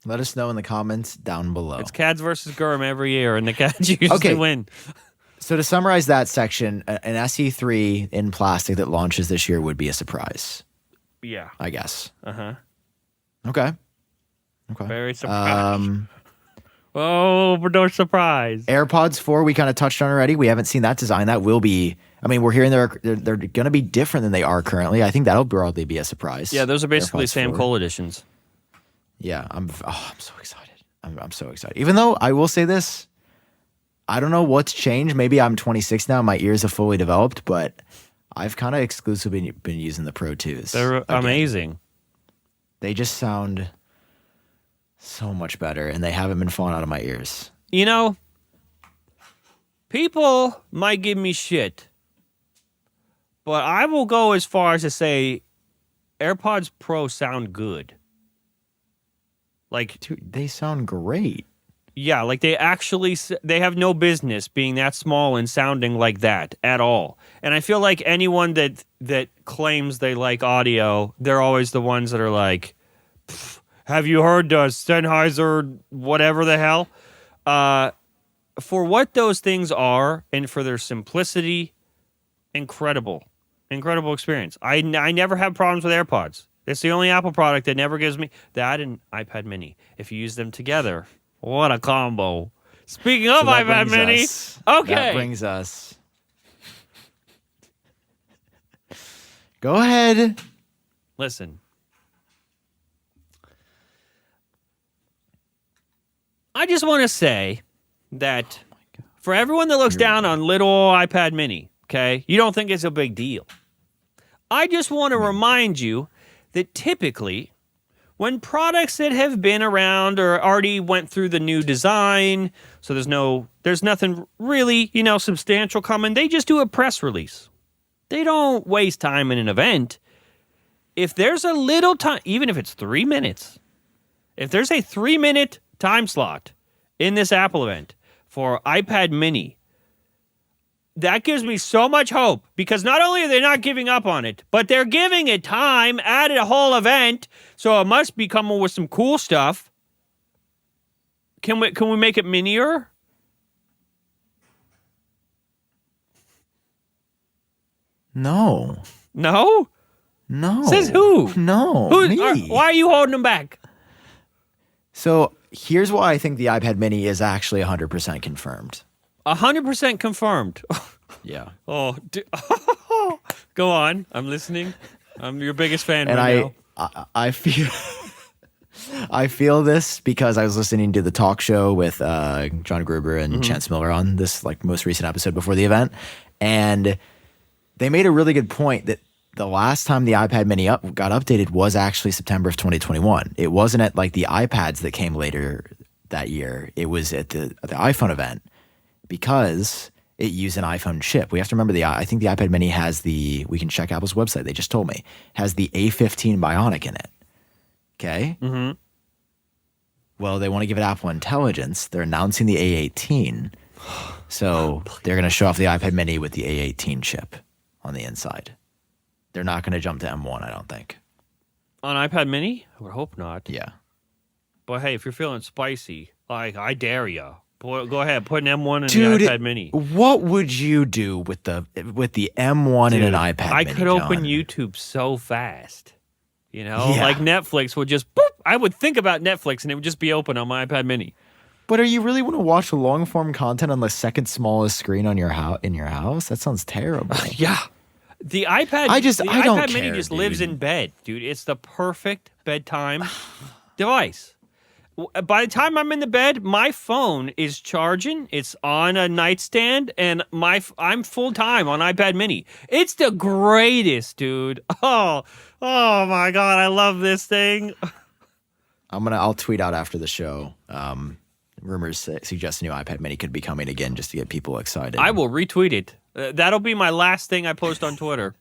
Let us know in the comments down below. It's CADs versus GURM every year, and the CADs usually win. So to summarize that section, an SE3 in plastic that launches this year would be a surprise. Yeah. I guess. Uh-huh. Okay. Very surprised. Oh, but no surprise. AirPods 4, we kind of touched on already. We haven't seen that design. That will be, we're hearing they're going to be different than they are currently. I think that'll broadly be a surprise. Yeah, those are basically AirPods Sam 4. Kohl editions. Yeah, I'm so excited. I'm so excited. Even though I will say this, I don't know what's changed. Maybe I'm 26 now. My ears have fully developed, but I've kind of exclusively been using the Pro 2s. They're amazing. They just sound so much better, and they haven't been falling out of my ears. You know, people might give me shit, but I will go as far as to say AirPods Pro sound good. Like, Dude, they sound great. Yeah, like they have no business being that small and sounding like that at all. And I feel like anyone that claims they like audio, they're always the ones that are like, have you heard Sennheiser, whatever the hell? For what those things are and for their simplicity, incredible experience. I never have problems with AirPods. It's the only Apple product that never gives me that and iPad Mini. If you use them together, what a combo. Speaking of iPad Mini, okay. That brings us. Go ahead. Listen. I just want to say that for everyone that looks down on little iPad Mini, okay, you don't think it's a big deal. I just want to remind you that typically when products that have been around or already went through the new design, so there's nothing really, substantial coming, they just do a press release. They don't waste time in an event. If there's a little time, even if it's 3 minutes, if there's a 3-minute time slot in this Apple event for iPad Mini, that gives me so much hope because not only are they not giving up on it, but they're giving it time, added a whole event, so it must be coming with some cool stuff. Can we make it minier? No. No? No. Says who? No. Me. Why are you holding them back? So here's why I think the iPad Mini is actually 100% confirmed. 100% confirmed. Yeah. Oh, go on. I'm listening. I'm your biggest fan and right now. I feel I feel this because I was listening to the talk show with John Gruber and Chance Miller on this most recent episode before the event, and they made a really good point that the last time the iPad Mini got updated was actually September of 2021. It wasn't at the iPads that came later that year. It was at the iPhone event. Because it used an iPhone chip. We have to remember I think the iPad Mini has we can check Apple's website, they just told me, has the A15 Bionic in it. Okay? Mm-hmm. Well, they want to give it Apple Intelligence. They're announcing the A18. So they're going to show off the iPad Mini with the A18 chip on the inside. They're not going to jump to M1, I don't think. On iPad Mini? I would hope not. Yeah. But hey, if you're feeling spicy, I dare you. Go ahead, put an M1 in Dude, the iPad Mini. What would you do with the M1 in an iPad I Mini? could open John? YouTube so fast. Yeah. Like Netflix would just boop. I would think about Netflix and it would just be open on my iPad Mini. But are you really want to watch long form content on the second smallest screen on in your house? That sounds terrible. Yeah. The iPad I don't iPad Mini care, just dude. lives in bed, dude. It's the perfect bedtime device. By the time I'm in the bed, my phone is charging. It's on a nightstand, and I'm full time on iPad Mini. It's the greatest, dude. Oh my God, I love this thing. I'll tweet out after the show. Rumors suggest a new iPad Mini could be coming again, just to get people excited. I will retweet it. That'll be my last thing I post on Twitter.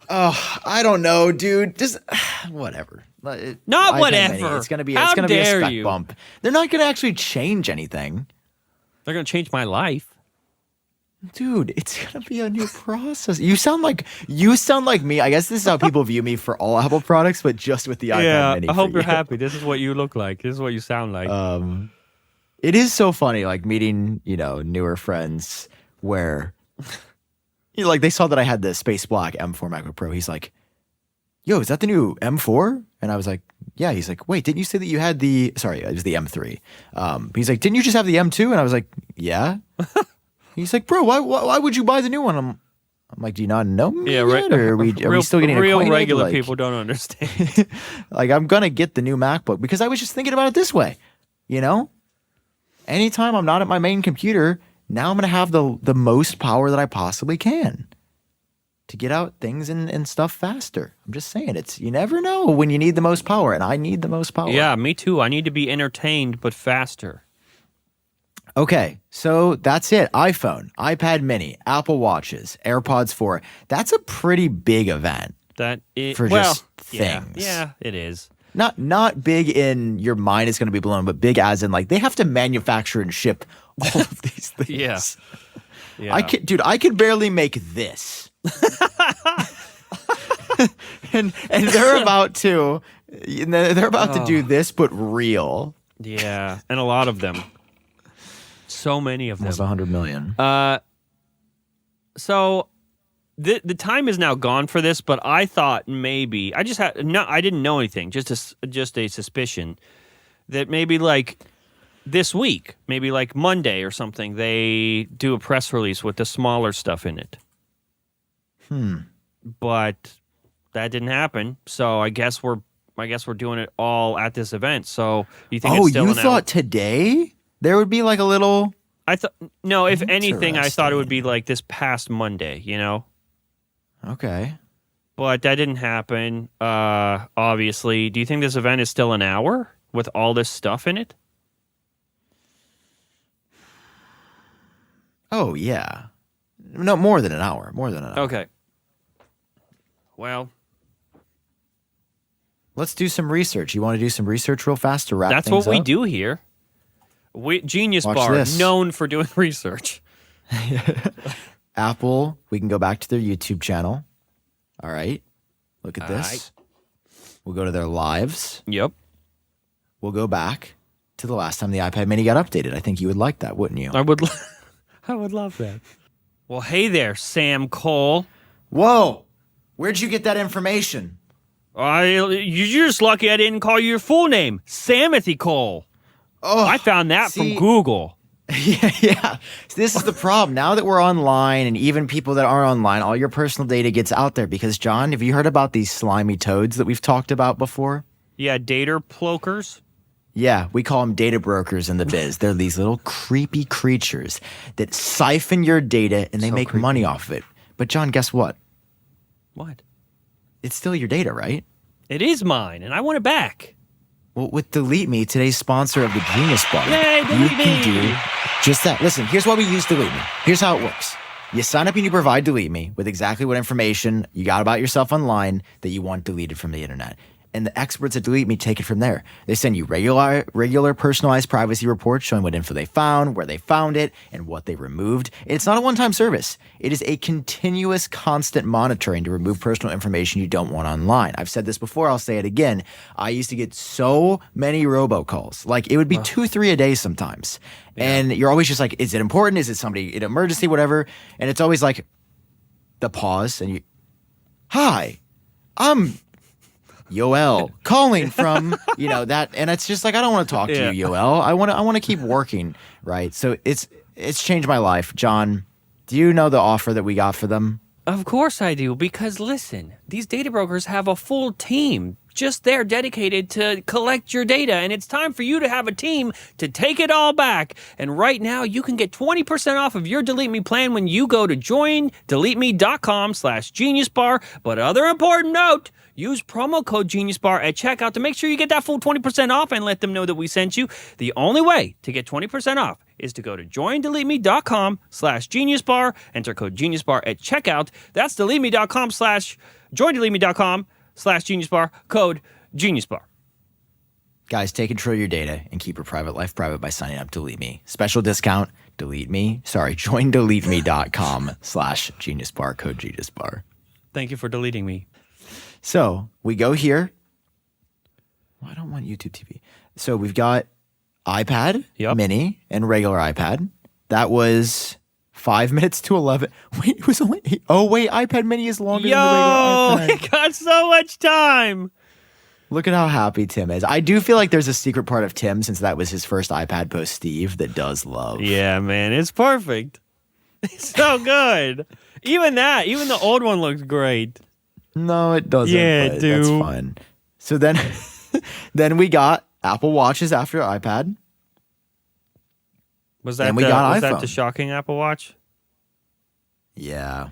Oh, I don't know, dude. Just whatever. Not iPad whatever. Mini, it's gonna be How a dare spec you. bump. They're not gonna actually change anything, They're going to change my life. dude. It's gonna be a new process. You sound like me. I guess this is how people view me for all Apple products, but just with the iPad Mini. I hope for you're you. happy. This is what you look like. This is what you sound like. It is so funny, meeting newer friends where they saw that I had the Space Black M4 MacBook Pro. He's like, "Yo, is that the new M4?" And I was like, "Yeah." He's like, "Wait, didn't you say that you had the?" Sorry, it was the M3. He's like, "Didn't you just have the M2?" And I was like, "Yeah." He's like, "Bro, why would you buy the new one?" I'm like, "Do you not know me yet? Or are we still getting real acquainted?" regular people don't understand. I'm gonna get the new MacBook because I was just thinking about it this way, Anytime I'm not at my main computer, now I'm gonna have the most power that I possibly can to get out things and stuff faster. I'm just saying, you never know when you need the most power, and I need the most power. Yeah, me too. I need to be entertained, but faster. Okay, so that's it. iPhone, iPad Mini, Apple Watches, AirPods 4. That's a pretty big event That is for just things. Yeah, it is. Not big in your mind is going to be blown, but big as in like they have to manufacture and ship all of these things. Yeah. Yeah. I could barely make this. and they're about to do this, but real. Yeah, and a lot of them. So many of them. Almost 100 million. So the time is now gone for this, but I thought maybe I didn't know anything, just a suspicion that maybe like this week, maybe like Monday or something, they do a press release with the smaller stuff in it. But that didn't happen, so I guess we're doing it all at this event. So you think? Oh, it's still you thought today there would be like a little? I thought no. If anything, I thought it would be like this past Monday. You know. Okay. But that didn't happen. Obviously, do you think this event is still an hour with all this stuff in it? Oh yeah. No, more than an hour. More than an hour. Okay. Well, let's do some research. You want to do some research real fast to wrap that's things what we up? do here. Genius Watch Bar, this. known for doing research. Apple, we can go back to their YouTube channel. All right. Look at this. right. We'll go to their lives. Yep. We'll go back to the last time the iPad mini got updated. I think you would like that, wouldn't you? I would love that. Well, hey there, Sam Kohl. Whoa. Where'd you get that information? You're just lucky I didn't call you your full name, Samothy Kohl. Oh, I found that from Google. Yeah. So this is the problem. Now that we're online, and even people that aren't online, all your personal data gets out there. Because, John, have you heard about these slimy toads that we've talked about before? Yeah, data plokers. Yeah, we call them data brokers in the biz. They're these little creepy creatures that siphon your data and they make money off of it. But, John, guess what? What? It's still your data, right? It is mine, and I want it back. Well, with DeleteMe, today's sponsor of the GeniusBar, Yay, you DeleteMe! can do just that. Listen, here's why we use DeleteMe. Here's how it works. You sign up and you provide DeleteMe with exactly what information you got about yourself online that you want deleted from the internet. And the experts at DeleteMe take it from there. They send you regular personalized privacy reports showing what info they found, where they found it, and what they removed. It's not a one-time service. It is a continuous, constant monitoring to remove personal information you don't want online. I've said this before. I'll say it again. I used to get so many robocalls. Like, it would be 2-3 a day sometimes. Yeah. And you're always just like, is it important? Is it somebody, an emergency, whatever? And it's always like the pause and you, hi, I'm Yoel calling from, that, and it's just like, I don't want to talk to you, Yoel. I want to keep working, right? So it's changed my life. John, do you know the offer that we got for them? Of course I do, because listen, these data brokers have a full team just there dedicated to collect your data, and it's time for you to have a team to take it all back. And right now, you can get 20% off of your DeleteMe plan when you go to joindeleteme.com/GeniusBar. But other important note, use promo code GeniusBar at checkout to make sure you get that full 20% off and let them know that we sent you. The only way to get 20% off is to go to joindeleteme.com/GeniusBar, enter code GeniusBar at checkout. That's joindeleteme.com/GeniusBar, code GeniusBar. Guys, take control of your data and keep your private life private by signing up to DeleteMe. Special discount, joindeleteme.com/GeniusBar, code GeniusBar. Thank you for deleting me. So we go here. Well, I don't want YouTube TV. So we've got iPad mini and regular iPad. That was 5 minutes to 11. Wait, it was only 8. Oh, wait, iPad mini is longer than the regular iPad. It got so much time. Look at how happy Tim is. I do feel like there's a secret part of Tim, since that was his first iPad post, Steve, that does love. Yeah, man, it's perfect. It's so good. Even the old one looks great. No, it doesn't. Yeah, but dude. That's fine. So then, then we got Apple Watches after iPad. Was that the shocking Apple Watch? Yeah.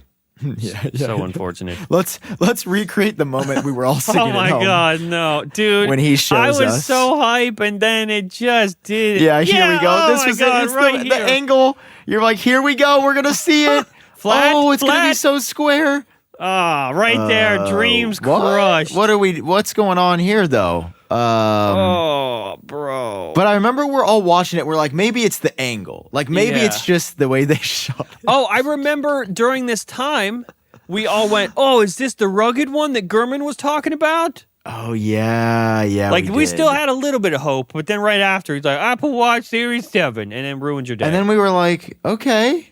So unfortunate. Let's recreate the moment we were all singing Oh my at home God, no, dude! when he shows us. I was so hype, and then it just did. Yeah, here we go. This was God, it's right the angle. You're like, here we go. We're gonna see it. Flat, oh, it's gonna be flat. so square. Ah, right there, dreams What? crushed. What's going on here though? Oh, bro. But I remember we're all watching it. We're like, maybe it's the angle. Like, maybe it's just the way they shot it. Oh, I remember during this time, we all went, oh, is this the rugged one that Gurman was talking about? Oh, yeah. Like, we did. still had a little bit of hope, but then right after, he's like, Apple Watch Series 7, and then ruined your day. And then we were like, okay.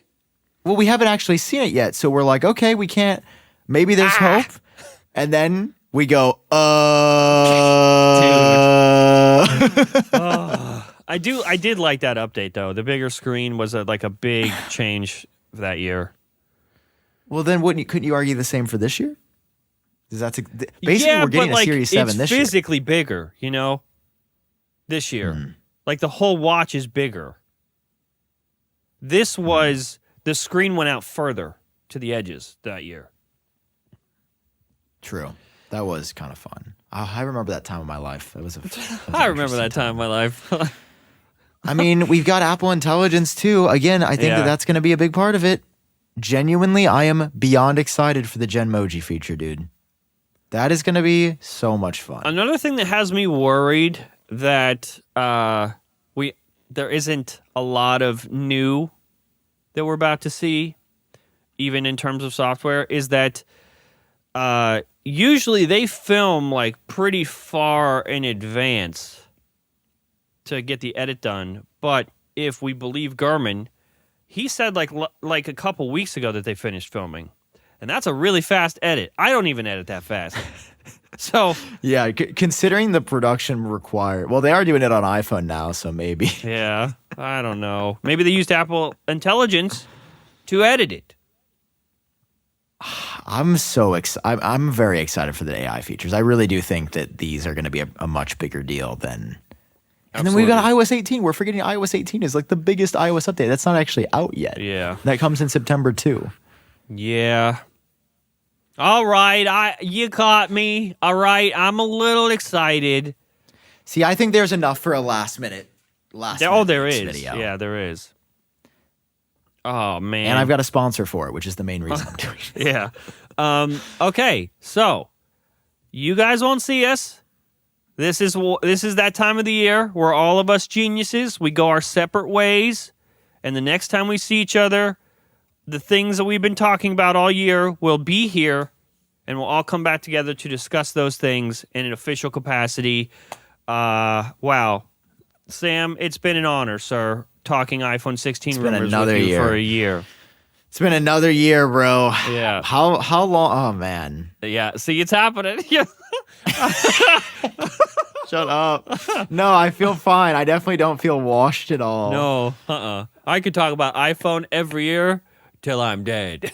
Well, we haven't actually seen it yet. So we're like, okay, we can't. Maybe there's hope. And then we go, I did like that update, though. The bigger screen was like a big change that year. Well, then couldn't you argue the same for this year? Because basically we're getting a Series 7 this year. It's physically bigger, you know, this year. Like the whole watch is bigger. This was, the screen went out further to the edges that year. True. That was kind of fun. I remember that time of my life. I remember that time of my life. I mean, we've got Apple Intelligence too. Again, I think that's going to be a big part of it. Genuinely, I am beyond excited for the Genmoji feature, dude. That is going to be so much fun. Another thing that has me worried that there isn't a lot of new that we're about to see, even in terms of software, is that usually they film like pretty far in advance to get the edit done. But if we believe Gurman, he said like a couple weeks ago that they finished filming. And that's a really fast edit. I don't even edit that fast. So yeah, considering the production required. Well, they are doing it on iPhone now, so maybe. Yeah, I don't know. Maybe they used Apple Intelligence to edit it. I'm so excited. I'm very excited for the AI features. I really do think that these are going to be a much bigger deal than. And then we've got iOS 18. We're forgetting iOS 18 is like the biggest iOS update. That's not actually out yet. Yeah. That comes in September too. Yeah. All right, you caught me. All right, I'm a little excited. See, I think there's enough for a last minute there is. video. Yeah, there is. Oh man. And I've got a sponsor for it, which is the main reason I'm doing it. Yeah. Okay, so you guys won't see us. This is that time of the year where all of us geniuses, we go our separate ways, and the next time we see each other, the things that we've been talking about all year will be here, and we'll all come back together to discuss those things in an official capacity. Wow. Sam, it's been an honor, sir, talking iPhone 16 rumors with you for a year. It's been another year, bro. Yeah. How long? Oh, man. Yeah, see, it's happening. Yeah. Shut up. No, I feel fine. I definitely don't feel washed at all. No, I could talk about iPhone every year till I'm dead.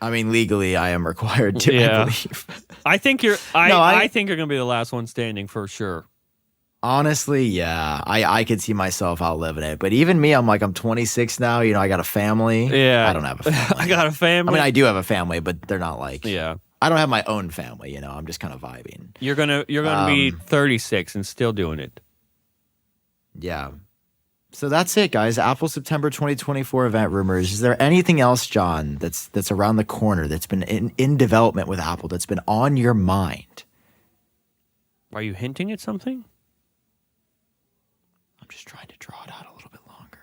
I mean, legally, I am required to, I believe. I think I think you're going to be the last one standing for sure. Honestly, yeah. I could see myself outliving it. But even me, I'm 26 now. You know, I got a family. Yeah. I don't have a family. I got a family. I mean, I do have a family, but they're not like... Yeah. I don't have my own family, you know. I'm just kind of vibing. You're gonna be 36 and still doing it. Yeah. So that's it, guys. Apple September 2024 event rumors. Is there anything else, John, that's around the corner that's been in development with Apple that's been on your mind? Are you hinting at something? I'm just trying to draw it out a little bit longer.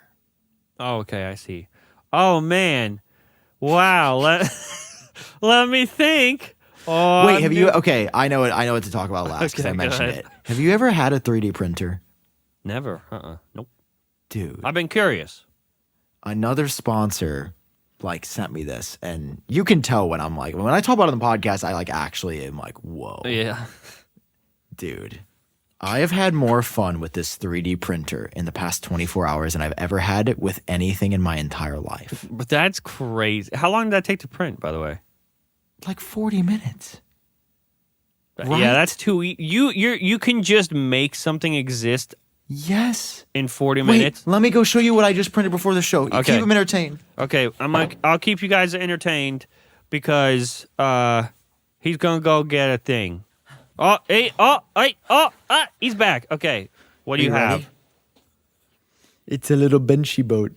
Oh, okay, I see. Oh man, wow. Let me think. Oh, wait, have you? Okay, I know what to talk about last because I mentioned it. Have you ever had a 3D printer? Never. Nope. Dude, I've been curious. Another sponsor sent me this, and you can tell when I'm when I talk about it on the podcast, I actually am whoa. Yeah. Dude, I have had more fun with this 3D printer in the past 24 hours than I've ever had it with anything in my entire life. But that's crazy. How long did that take to print, by the way? 40 minutes. Right? Yeah, that's too you can just make something exist. Yes. In 40 minutes. Let me go show you what I just printed before the show. Okay. Keep them entertained. Okay, I'll keep you guys entertained because he's gonna go get a thing. He's back. Okay, what do you have? It's a little benchy boat.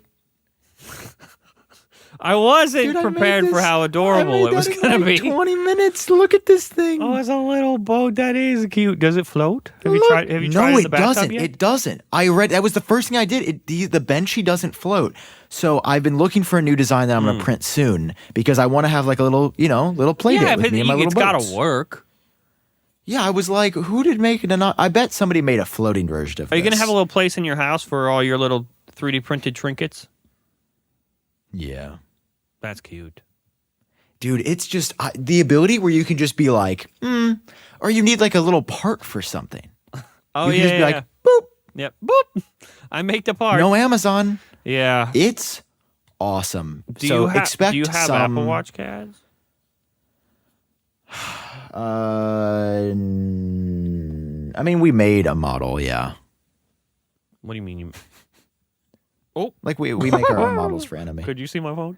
I wasn't Dude, I made prepared for this- how I adorable made it was that in, going to like, be. 20 minutes. Look at this thing. Oh, it's a little boat. That is cute. Does it float? Have you Look. tried? Have you tried No, it in it the bathtub doesn't. yet? It doesn't. I read that was the first thing I did. The benchy doesn't float. So I've been looking for a new design that I'm going to print soon because I want to have like a little, little play date with me and my little it's got boats. to work. Yeah, I was like, who did make it? I bet somebody made a floating version of Are you going to this. have a little place in your house for all your little 3D printed trinkets? Yeah. That's cute. Dude, it's just the ability where you can just be like, or you need like a little part for something. Oh, you can yeah, just be yeah, like, yeah. boop, Yep. Boop. I make the part. no Amazon. Yeah. It's awesome. Do so you expect do you have some, Apple Watch CADs? I mean, we made a model, yeah. What do you mean? Like we make our own models for anime. Could you see my phone?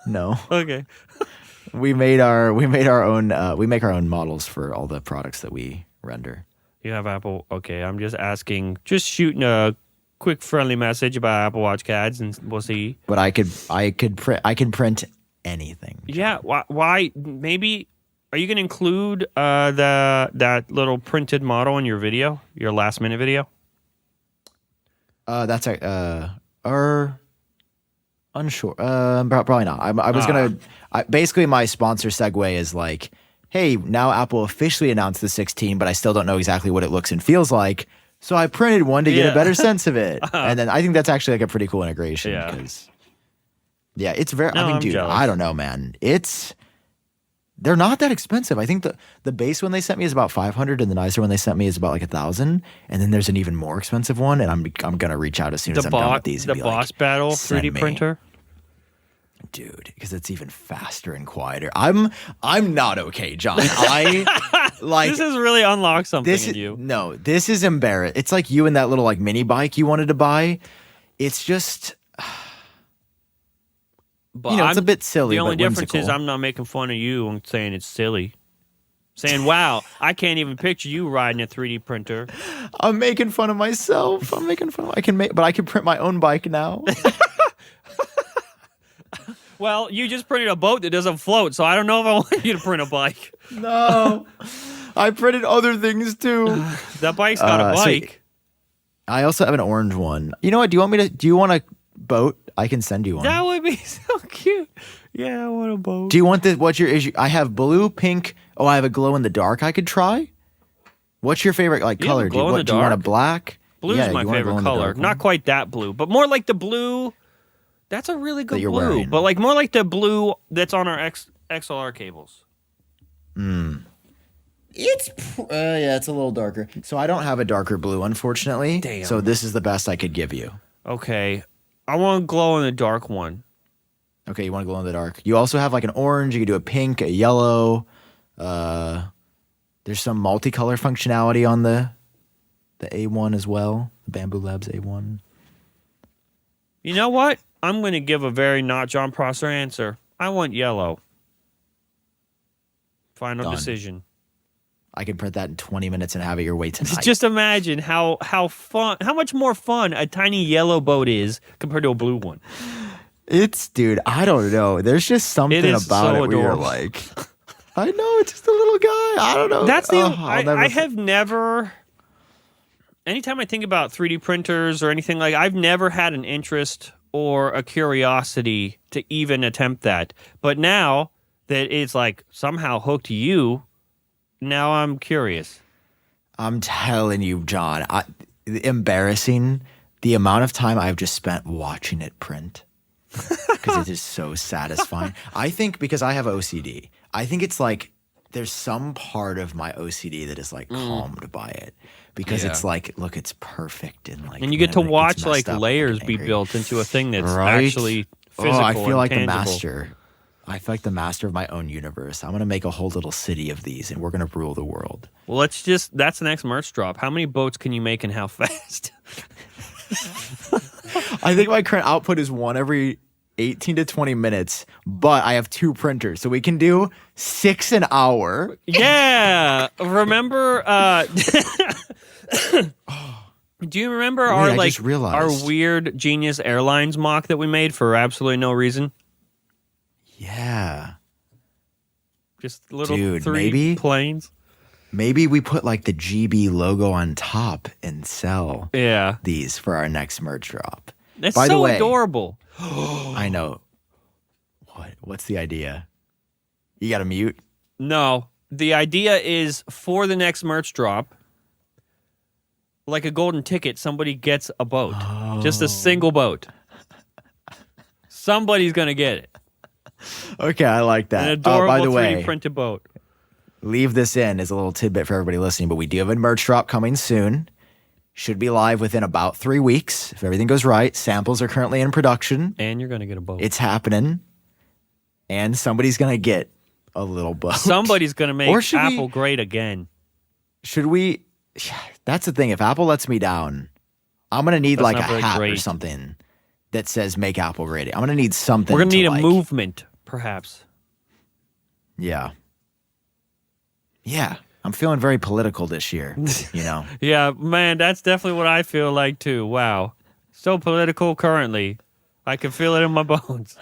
No, Okay. we make our own models for all the products that we render. You have Apple. Okay, I'm just asking, just shooting a quick friendly message about Apple Watch CADs, and we'll see. But I can print anything. Yeah. Why? Maybe. Are you going to include that little printed model in your video, your last minute video? That's unsure. Probably not. I was gonna. Basically, my sponsor segue is like, hey, now Apple officially announced the 16, but I still don't know exactly what it looks and feels like. So I printed one to get a better sense of it, and then I think that's actually like a pretty cool integration. Yeah. Because, yeah, it's very. No, I mean, I'm dude, jealous. I don't know, man. They're not that expensive. I think the base one they sent me is about 500, and the nicer one they sent me is about like 1,000. And then there's an even more expensive one, and I'm gonna reach out as soon as I'm done with these. The And be Boss like, Battle "Send 3D me." printer. Dude, because it's even faster and quieter. I'm not okay, John. I like This has really unlocked something this. in you. No, this is embarrassing. It's like you and that little like mini bike you wanted to buy. It's just But it's a bit silly. The only but difference is whimsical. I'm not making fun of you and saying it's silly. Saying, wow, I can't even picture you riding a 3D printer. I'm making fun of myself. I'm making fun. But I can print my own bike now. Well, you just printed a boat that doesn't float, so I don't know if I want you to print a bike. No, I printed other things too. That bike's got a so- bike. I also have an orange one. You know what? Do you want a boat? I can send you one. That would be so cute. Yeah, I want a boat. Do you want this? What's your issue? I have blue, pink. Oh, I have a glow in the dark I could try. What's your favorite You have a color? glow in the Do you want a dark? black? Blue's Yeah, my you want a favorite glow-in-the-dark color. one? Not quite that blue, but more like the blue. That's a really good you're blue. wearing. But like more like the blue that's on our XLR cables. It's it's a little darker. So I don't have a darker blue, unfortunately. Damn. So this is the best I could give you. Okay. I want a glow in the dark one. Okay, you want to glow in the dark. You also have like an orange. You can do a pink, a yellow. There's some multicolor functionality on the A1 as well. The Bamboo Labs A1. You know what? I'm going to give a very not John Prosser answer. I want yellow. Final Done. decision. I can print that in 20 minutes and have it your way tonight. Just imagine how much more fun a tiny yellow boat is compared to a blue one. Dude, I don't know. There's just something is about so it where you're adorable. like, I know, it's just a little guy. I don't know. That's the I'll never I have never. Anytime I think about 3D printers or anything like, I've never had an interest or a curiosity to even attempt that. But now that it's like somehow hooked you, now I'm curious. I'm telling you, John, embarrassing the amount of time I've just spent watching it print because it is so satisfying. I think because I have OCD, I think it's like there's some part of my OCD that is like calmed by it because it's like, look, it's perfect and like, And you get to whenever it watch gets like messed up, I layers get be angry. built into a thing that's Right? actually physical. I feel and like tangible. the master. I feel like the master of my own universe. I'm gonna make a whole little city of these, and we're gonna rule the world. Well, that's the next merch drop. How many boats can you make and how fast? I think my current output is one every 18 to 20 minutes, but I have 2 printers, so we can do 6 an hour. Yeah. Remember do you remember Wait, our I like just realized. our weird Genius Airlines mock that we made for absolutely no reason? Yeah. Just little Dude, 3 maybe? planes. Maybe we put like the GB logo on top and sell Yeah. these for our next merch drop. That's By the so way, adorable. I know. What's the idea? You got to mute? No. The idea is for the next merch drop, like a golden ticket, somebody gets a boat. Just a single boat. Somebody's going to get it. Okay, I like that. An adorable by the 3D way, printed boat. leave this in as a little tidbit for everybody listening, but we do have a merch drop coming soon. Should be live within about 3 weeks if everything goes right. Samples are currently in production. And you're going to get a boat. It's happening. And somebody's going to get a little boat. Somebody's going to make Or should Apple we- great again. Should we? That's the thing. If Apple lets me down, I'm going to need That's like not a very hat or great. something that says make Apple great. I'm going to need something. We're going to need a like, movement, perhaps. Yeah. Yeah. I'm feeling very political this year, you know. Yeah, man, that's definitely what I feel like too. Wow. So political currently. I can feel it in my bones.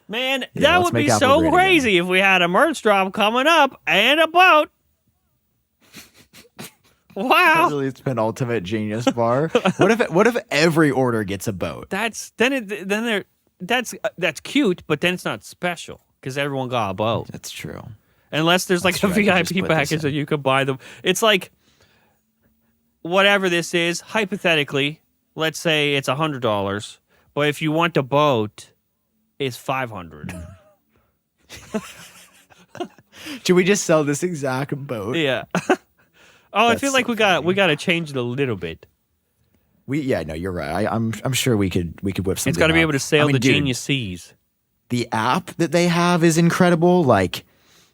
Man, Yeah, that let's would be make Apple so great again. crazy if we had a merch drop coming up and a boat. Wow. Really, it's been ultimate genius bar. What if every order gets a boat? That's cute, but then it's not special because everyone got a boat. That's true. Unless there's like That's a true, I could just VIP put this package that in. you could buy them. It's like whatever this is, hypothetically, let's say it's $100, but if you want the boat, it's $500. Should we just sell this exact boat? Yeah. Oh, I That's feel like so we got to change it a little bit. No, you're right. I'm sure we could whip something. It's got to be up. able to sail I mean, the dude, Genius Seas. The app that they have is incredible. Like,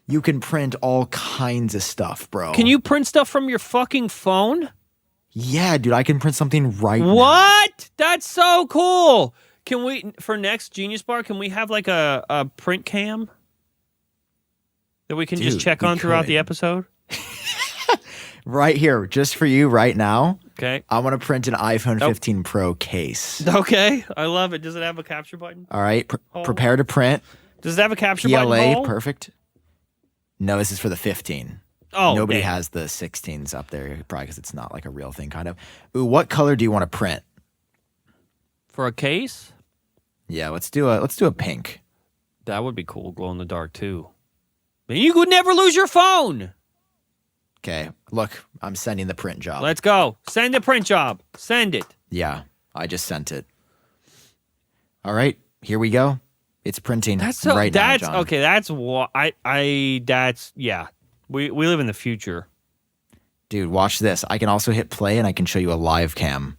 you can print all kinds of stuff, bro. Can you print stuff from your fucking phone? Yeah, dude, I can print something right now. What? That's so cool. Can we, for next Genius Bar, can we have like a print cam that we can just Dude, check we on throughout could. the episode? Right here, just for you right now. Okay. I want to print an iPhone Nope. 15 Pro case. Okay. I love it. Does it have a capture button? All right, Oh. prepare to print. Does it have a capture button? PLA, hole? perfect. No, this is for the 15. Oh, Nobody damn. has the 16s up there, probably because it's not like a real thing, kind of. Ooh, what color do you want to print? For a case? Yeah, let's do a pink. That would be cool. Glow in the dark too. Man, you could never lose your phone. Okay, look, I'm sending the print job. Let's go. Send the print job. Send it. Yeah, I just sent it. All right, here we go. It's printing That's so. right That's now, John. okay. That's what I. That's yeah. We live in the future. Dude, watch this. I can also hit play and I can show you a live cam.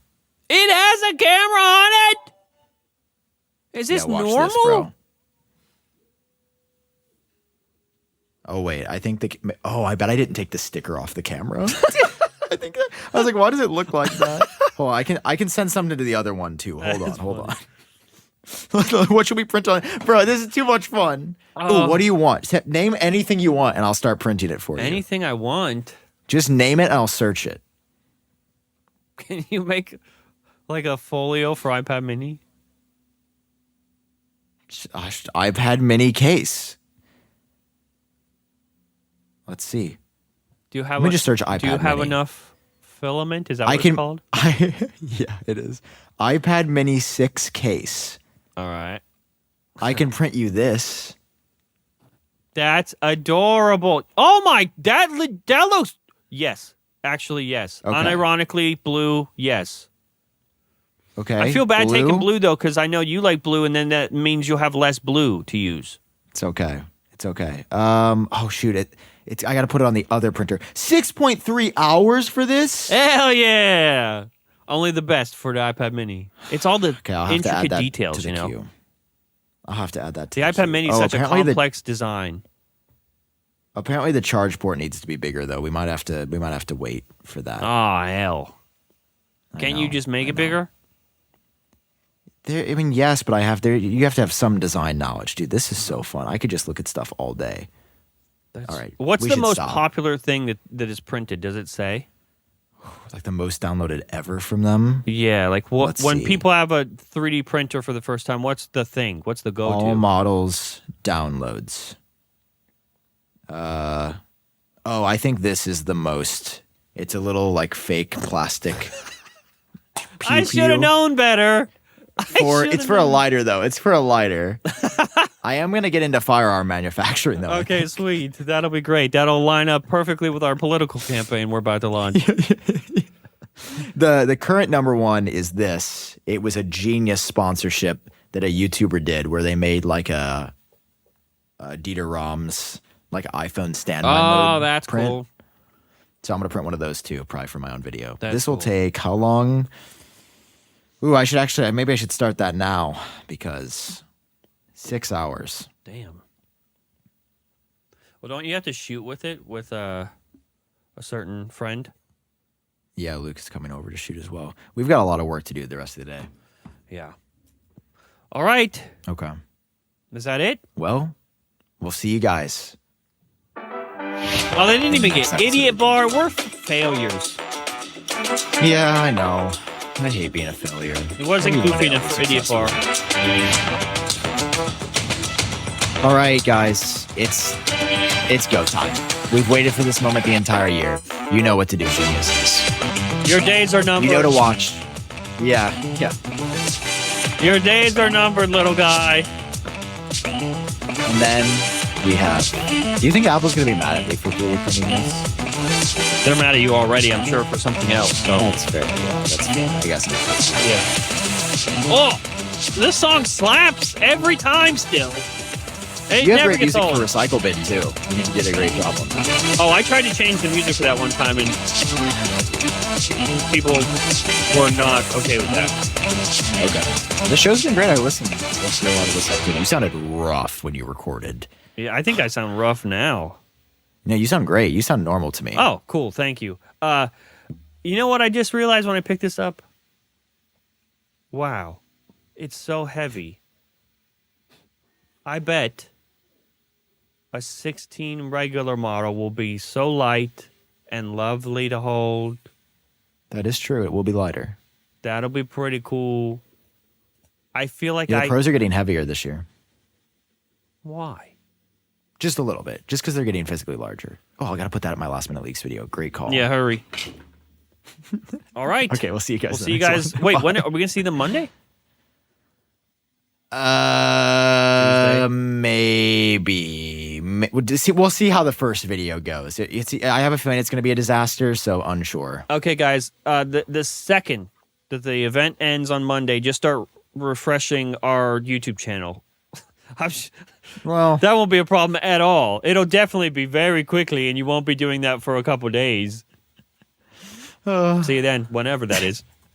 It has a camera on it. Is this Yeah, watch normal? this, bro. Oh wait, I think I bet I didn't take the sticker off the camera. I was like, why does it look like that? Hold on, I can send something to the other one too. Hold on. What should we print on? Bro, this is too much fun. Ooh, what do you want? Name anything you want and I'll start printing it for you. Anything I want. Just name it and I'll search it. Can you make like a folio for iPad Mini? iPad mini case. Let's see. Do you have? Let me just search iPad Do you have Mini. enough filament? Is that what it's called? Yeah, it is. iPad mini 6 case. All right. I can print you this. That's adorable. Oh my, that looks. Yes, actually, yes. Okay. Unironically, blue. Yes. Okay. I feel bad taking blue though, because I know you like blue, and then that means you'll have less blue to use. It's okay. It's okay. Oh shoot! It's I got to put it on the other printer. 6.3 hours for this. Hell yeah! Only the best for the iPad Mini. It's all the Okay, I'll have to add intricate that details, to the you know. queue. I'll have to add that to The iPad Mini is such a apparently complex design. Apparently, the charge port needs to be bigger though. We might have to wait for that. Oh hell! Can't you know, just make I it know. bigger? I mean, yes, but you have to have some design knowledge, dude. This is so fun. I could just look at stuff all day. All right. What's we the should most stop. popular thing that is printed? Does it say? Like the most downloaded ever from them. Yeah, like what Let's when see. people have a 3D printer for the first time, what's the thing? What's the go-to? All models downloads. I think this is the most. It's a little like fake plastic. I should have known better. It's for a lighter though. It's for a lighter. I am gonna get into firearm manufacturing though. Okay, sweet. That'll be great. That'll line up perfectly with our political campaign we're about to launch. The current number one is this. It was a genius sponsorship that a YouTuber did where they made like a Dieter Rams like iPhone standby mode. Oh, that's print. cool. So I'm gonna print one of those too, probably for my own video. That's This will cool. take how long? Ooh, maybe I should start that now because 6 hours. Damn. Well, don't you have to shoot with it with a certain friend? Yeah, Luke is coming over to shoot as well. We've got a lot of work to do the rest of the day. Yeah. All right. Okay. Is that it? Well, we'll see you guys. Oh, they didn't even get Idiot Bar. We're failures. Yeah, I know. I hate being a failure. It wasn't goofy enough for Idiot Bar. All right, guys. It's go time. We've waited for this moment the entire year. You know what to do, geniuses. Your days are numbered. You know to watch. Yeah. Your days are numbered, little guy. And then we have. Do you think Apple's gonna be mad at me for printing this? They're mad at you already, I'm sure, for something else. So. That's fair. Yeah, that's fair. I guess. Yeah. Oh, this song slaps every time still. It You have never great gets music old. for Recycle Bin too. You did a great job on that. Oh, I tried to change the music for that one time, and people were not okay with that. Okay. The show's been great. I listened to a lot of this stuff too. You sounded rough when you recorded. Yeah, I think I sound rough now. No, you sound great. You sound normal to me. Oh, cool. Thank you. You know what I just realized when I picked this up? Wow. It's so heavy. I bet a 16 regular model will be so light and lovely to hold. That is true. It will be lighter. That'll be pretty cool. I feel like Yeah, the pros are getting heavier this year. Why? Just a little bit. Just because they're getting physically larger. Oh, I got to put that in my last minute leaks video. Great call. Yeah, hurry. All right. Okay, we'll see you guys. We'll in see the you next guys. one. Wait, when are we going to see them Monday? Maybe. We'll see how the first video goes. I have a feeling it's going to be a disaster, so unsure. Okay, guys. The second that the event ends on Monday, just start refreshing our YouTube channel. Well, That won't be a problem at all. It'll definitely be very quickly, and you won't be doing that for a couple days. See you then, whenever that is.